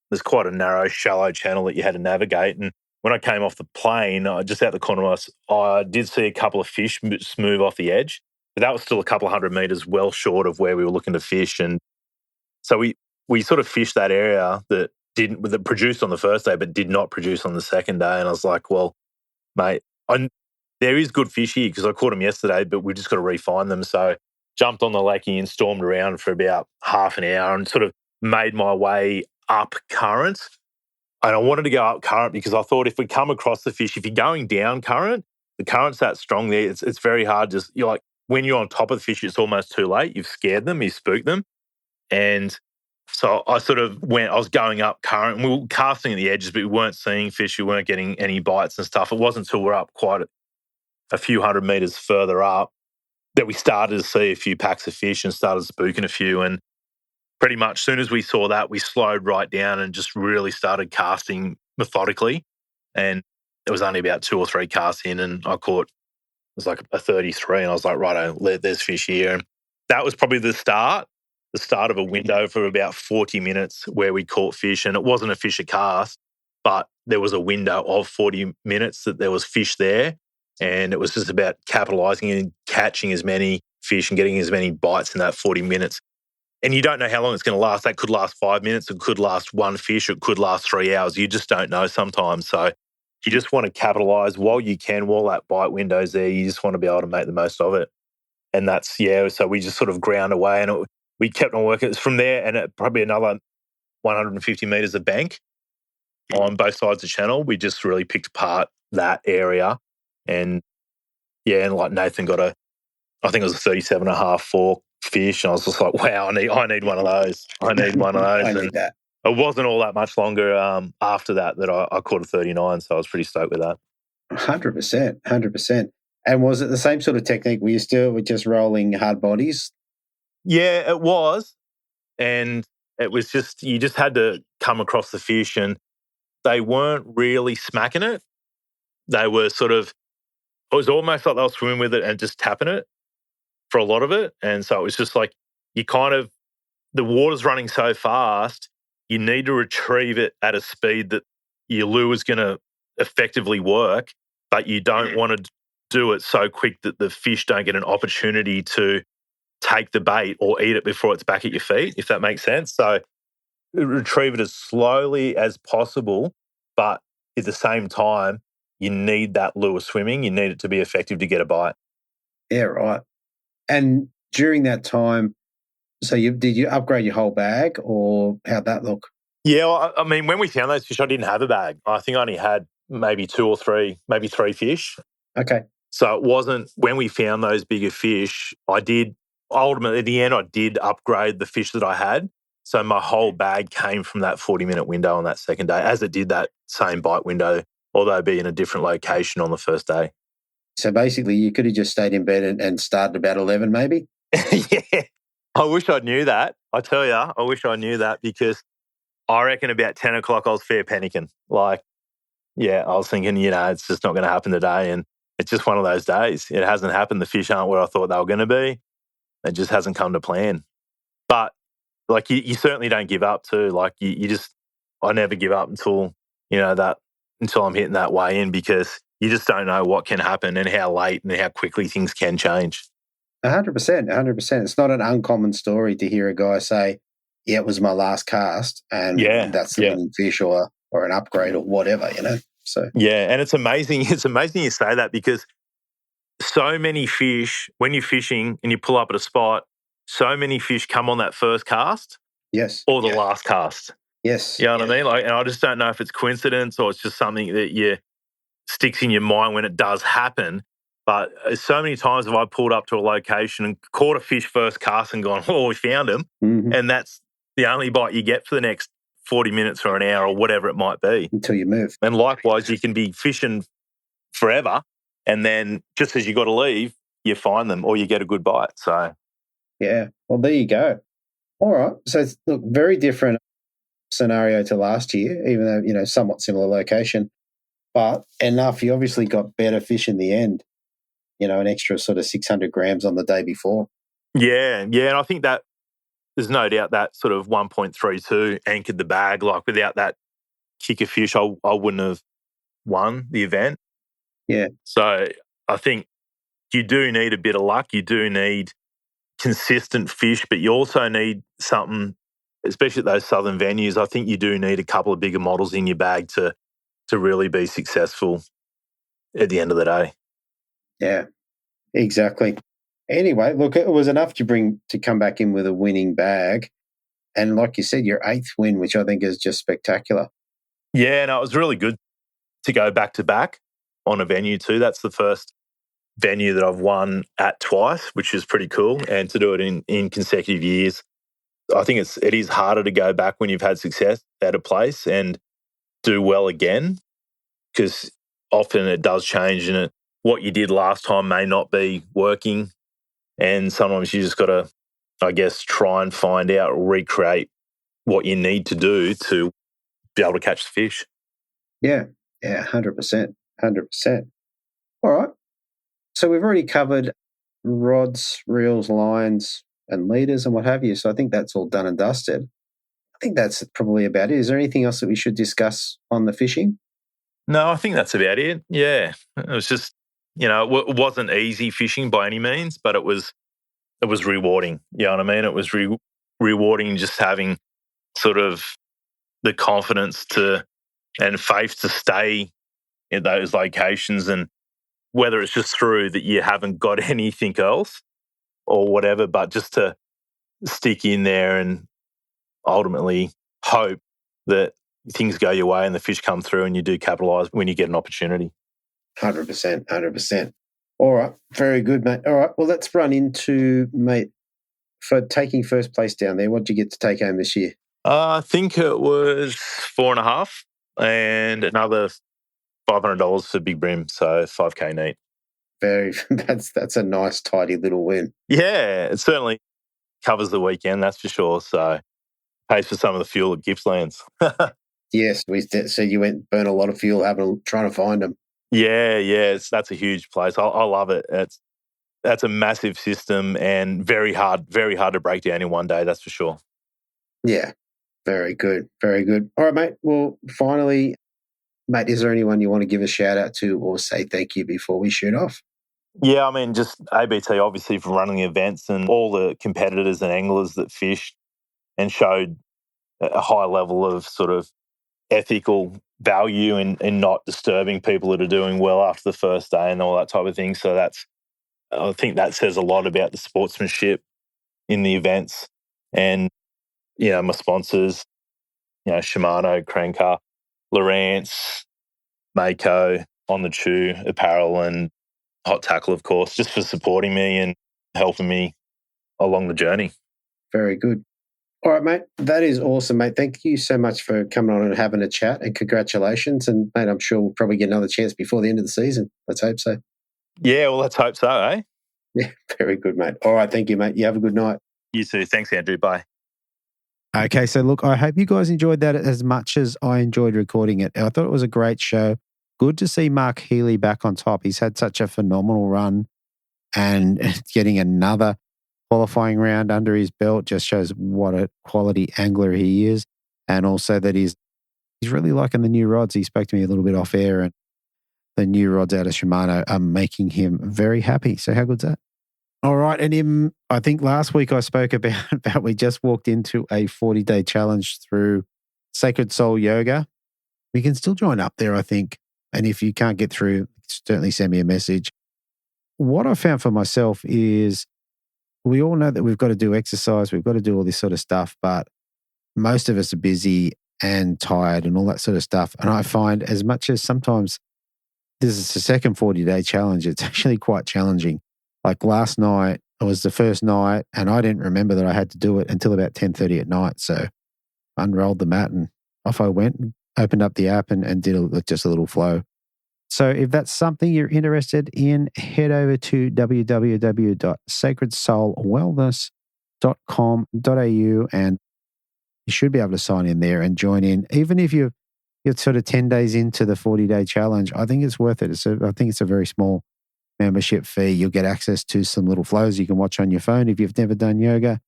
there's quite a narrow, shallow channel that you had to navigate. And when I came off the plane, just out the corner of my eye, I did see a couple of fish move off the edge. But that was still a couple of 100 metres well short of where we were looking to fish. And so we sort of fished that area that produced on the first day but did not produce on the second day. And I was like, well, mate, there is good fish here because I caught them yesterday, but we just got to refine them. So jumped on the lakey and stormed around for about half an hour and sort of made my way up current. And I wanted to go up current because I thought if we come across the fish, if you're going down current, the current's that strong there, it's very hard. Just, you're like, when you're on top of the fish, it's almost too late. You've scared them, you've spooked them. And so I sort of I was going up current, and we were casting at the edges, but we weren't seeing fish. We weren't getting any bites and stuff. It wasn't until we're up quite a few 100 metres further up that we started to see a few packs of fish and started spooking a few. And pretty much as soon as we saw that, we slowed right down and just really started casting methodically. And it was only about 2 or 3 casts in, and I caught, it was like a 33, and I was like, righto, there's fish here. And that was probably the start of a window for about 40 minutes where we caught fish. And it wasn't a fish a cast, but there was a window of 40 minutes that there was fish there. And it was just about capitalising and catching as many fish and getting as many bites in that 40 minutes. And you don't know how long it's going to last. That could last 5 minutes. It could last 1 fish. It could last 3 hours. You just don't know sometimes. So you just want to capitalise while you can, while that bite window's there. You just want to be able to make the most of it. And that's, so we just sort of ground away, and we kept on working. It's from there, and probably another 150 metres of bank on both sides of the channel. We just really picked apart that area. And and like Nathan got I think it was a 37 and a half fork fish. And I was just like, wow, I need one of those. I need one of those. I need that. It wasn't all that much longer after that I caught a 39. So I was pretty stoked with that. 100%. And was it the same sort of technique? Were you still just rolling hard bodies? Yeah, it was. And it was just, you just had to come across the fish, and they weren't really smacking it. They were sort of, it was almost like they were swimming with it and just tapping it for a lot of it. And so it was just like, the water's running so fast, you need to retrieve it at a speed that your lure is going to effectively work, but you don't want to do it so quick that the fish don't get an opportunity to take the bait or eat it before it's back at your feet, if that makes sense. So retrieve it as slowly as possible, but at the same time, you need that lure swimming. You need it to be effective to get a bite. Yeah, right. And during that time, so did you upgrade your whole bag, or how'd that look? Yeah, I mean, when we found those fish, I didn't have a bag. I think I only had maybe 2 or 3, maybe 3 fish. Okay. So it wasn't, when we found those bigger fish, ultimately, at the end, I did upgrade the fish that I had. So my whole bag came from that 40-minute window on that second day, as it did that same bite window, although be in a different location on the first day. So basically, you could have just stayed in bed and started about 11 maybe? Yeah. I wish I knew that. I tell you, I wish I knew that, because I reckon about 10 o'clock I was fair panicking. Like, yeah, I was thinking, it's just not going to happen today. And it's just one of those days. It hasn't happened. The fish aren't where I thought they were going to be. It just hasn't come to plan. But like, you certainly don't give up too. Like, I never give up until I'm hitting that way in, because you just don't know what can happen and how late and how quickly things can change. 100%, 100%. It's not an uncommon story to hear a guy say, yeah, it was my last cast and that's the winning fish or an upgrade or whatever, So yeah, and it's amazing. It's amazing you say that, because so many fish, when you're fishing and you pull up at a spot, so many fish come on that first cast. Yes. Or the last cast. Yes. You know what I mean? Like, and I just don't know if it's coincidence or it's just something that sticks in your mind when it does happen. But so many times have I pulled up to a location and caught a fish first cast and gone, oh, we found him. Mm-hmm. And that's the only bite you get for the next 40 minutes or an hour or whatever it might be. Until you move. And likewise, you can be fishing forever, and then just as you got to leave, you find them or you get a good bite. So, yeah. Well, there you go. All right. So, it's, look, very different scenario to last year, even though, somewhat similar location. But enough, you obviously got better fish in the end, an extra sort of 600 grams on the day before. Yeah. And I think that there's no doubt that sort of 1.32 anchored the bag. Like, without that kick of fish, I wouldn't have won the event. Yeah. So I think you do need a bit of luck. You do need consistent fish, but you also need something, especially at those southern venues. I think you do need a couple of bigger models in your bag to really be successful at the end of the day. Yeah, exactly. Anyway, look, it was enough to come back in with a winning bag. And like you said, your 8th win, which I think is just spectacular. Yeah, no, it was really good to go back to back on a venue too. That's the first venue that I've won at twice, which is pretty cool. And to do it in consecutive years, I think it is harder to go back when you've had success at a place and do well again, because often it does change, and what you did last time may not be working. And sometimes you just got to, I guess, try and find out, recreate what you need to do to be able to catch the fish. Yeah, 100%, 100%. All right. So we've already covered rods, reels, lines, and leaders and what have you. So I think that's all done and dusted. I think that's probably about it. Is there anything else that we should discuss on the fishing? No, I think that's about it. Yeah. It was just, it wasn't easy fishing by any means, but it was rewarding. You know what I mean? It was rewarding just having sort of the confidence and faith to stay in those locations, and whether it's just through that you haven't got anything else or whatever, but just to stick in there and ultimately hope that things go your way and the fish come through and you do capitalise when you get an opportunity. 100%, 100%. All right, very good, mate. All right, well, let's run into, mate, for taking first place down there. What did you get to take home this year? I think it was 4.5 and another $500 for Big Bream, so $5K neat. That's a nice, tidy little win. Yeah, it certainly covers the weekend, that's for sure. So pays for some of the fuel at Gippslands. Yes, so you went and burn a lot of fuel trying to find them. Yeah, that's a huge place. I love it. That's a massive system and very hard to break down in one day, that's for sure. Yeah, very good, very good. All right, mate. Well, finally, mate, is there anyone you want to give a shout out to or say thank you before we shoot off? Yeah, I mean, just ABT obviously for running the events and all the competitors and anglers that fished and showed a high level of sort of ethical value in not disturbing people that are doing well after the first day and all that type of thing. So I think that says a lot about the sportsmanship in the events. And, my sponsors, Shimano, Cranker, Lowrance, Mako, On the Chew, Apparel, and Hot Tackle, of course, just for supporting me and helping me along the journey. Very good. All right, mate. That is awesome, mate. Thank you so much for coming on and having a chat, and congratulations. And, mate, I'm sure we'll probably get another chance before the end of the season. Let's hope so. Yeah, well, let's hope so, eh? Yeah, very good, mate. All right, thank you, mate. You have a good night. You too. Thanks, Andrew. Bye. Okay, so look, I hope you guys enjoyed that as much as I enjoyed recording it. I thought it was a great show. Good to see Mark Healy back on top. He's had such a phenomenal run, and getting another qualifying round under his belt just shows what a quality angler he is, and also that he's really liking the new rods. He spoke to me a little bit off air, and the new rods out of Shimano are making him very happy. So how good's that? All right, and I think last week I spoke about we just walked into a 40-day challenge through Sacred Soul Yoga. We can still join up there, I think. And if you can't get through, certainly send me a message. What I found for myself is we all know that we've got to do exercise, we've got to do all this sort of stuff, but most of us are busy and tired and all that sort of stuff. And I find as much as sometimes this is the second 40-day challenge, it's actually quite challenging. Like last night, it was the first night, and I didn't remember that I had to do it until about 10:30 at night. So I unrolled the mat and off I went, and opened up the app and did just a little flow. So if that's something you're interested in, head over to www.sacredsoulwellness.com.au and you should be able to sign in there and join in. Even if you're sort of 10 days into the 40-day challenge, I think it's worth it. I think it's a very small membership fee. You'll get access to some little flows you can watch on your phone if you've never done yoga.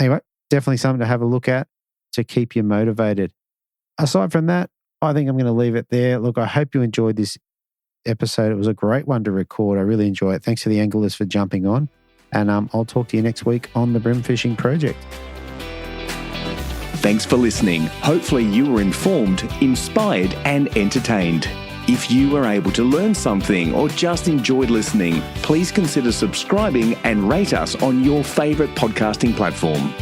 Anyway, definitely something to have a look at to keep you motivated. Aside from that, I think I'm going to leave it there. Look, I hope you enjoyed this episode. It was a great one to record. I really enjoy it. Thanks to the anglers for jumping on. And I'll talk to you next week on the Bream Fishing Project. Thanks for listening. Hopefully you were informed, inspired and entertained. If you were able to learn something or just enjoyed listening, please consider subscribing and rate us on your favourite podcasting platform.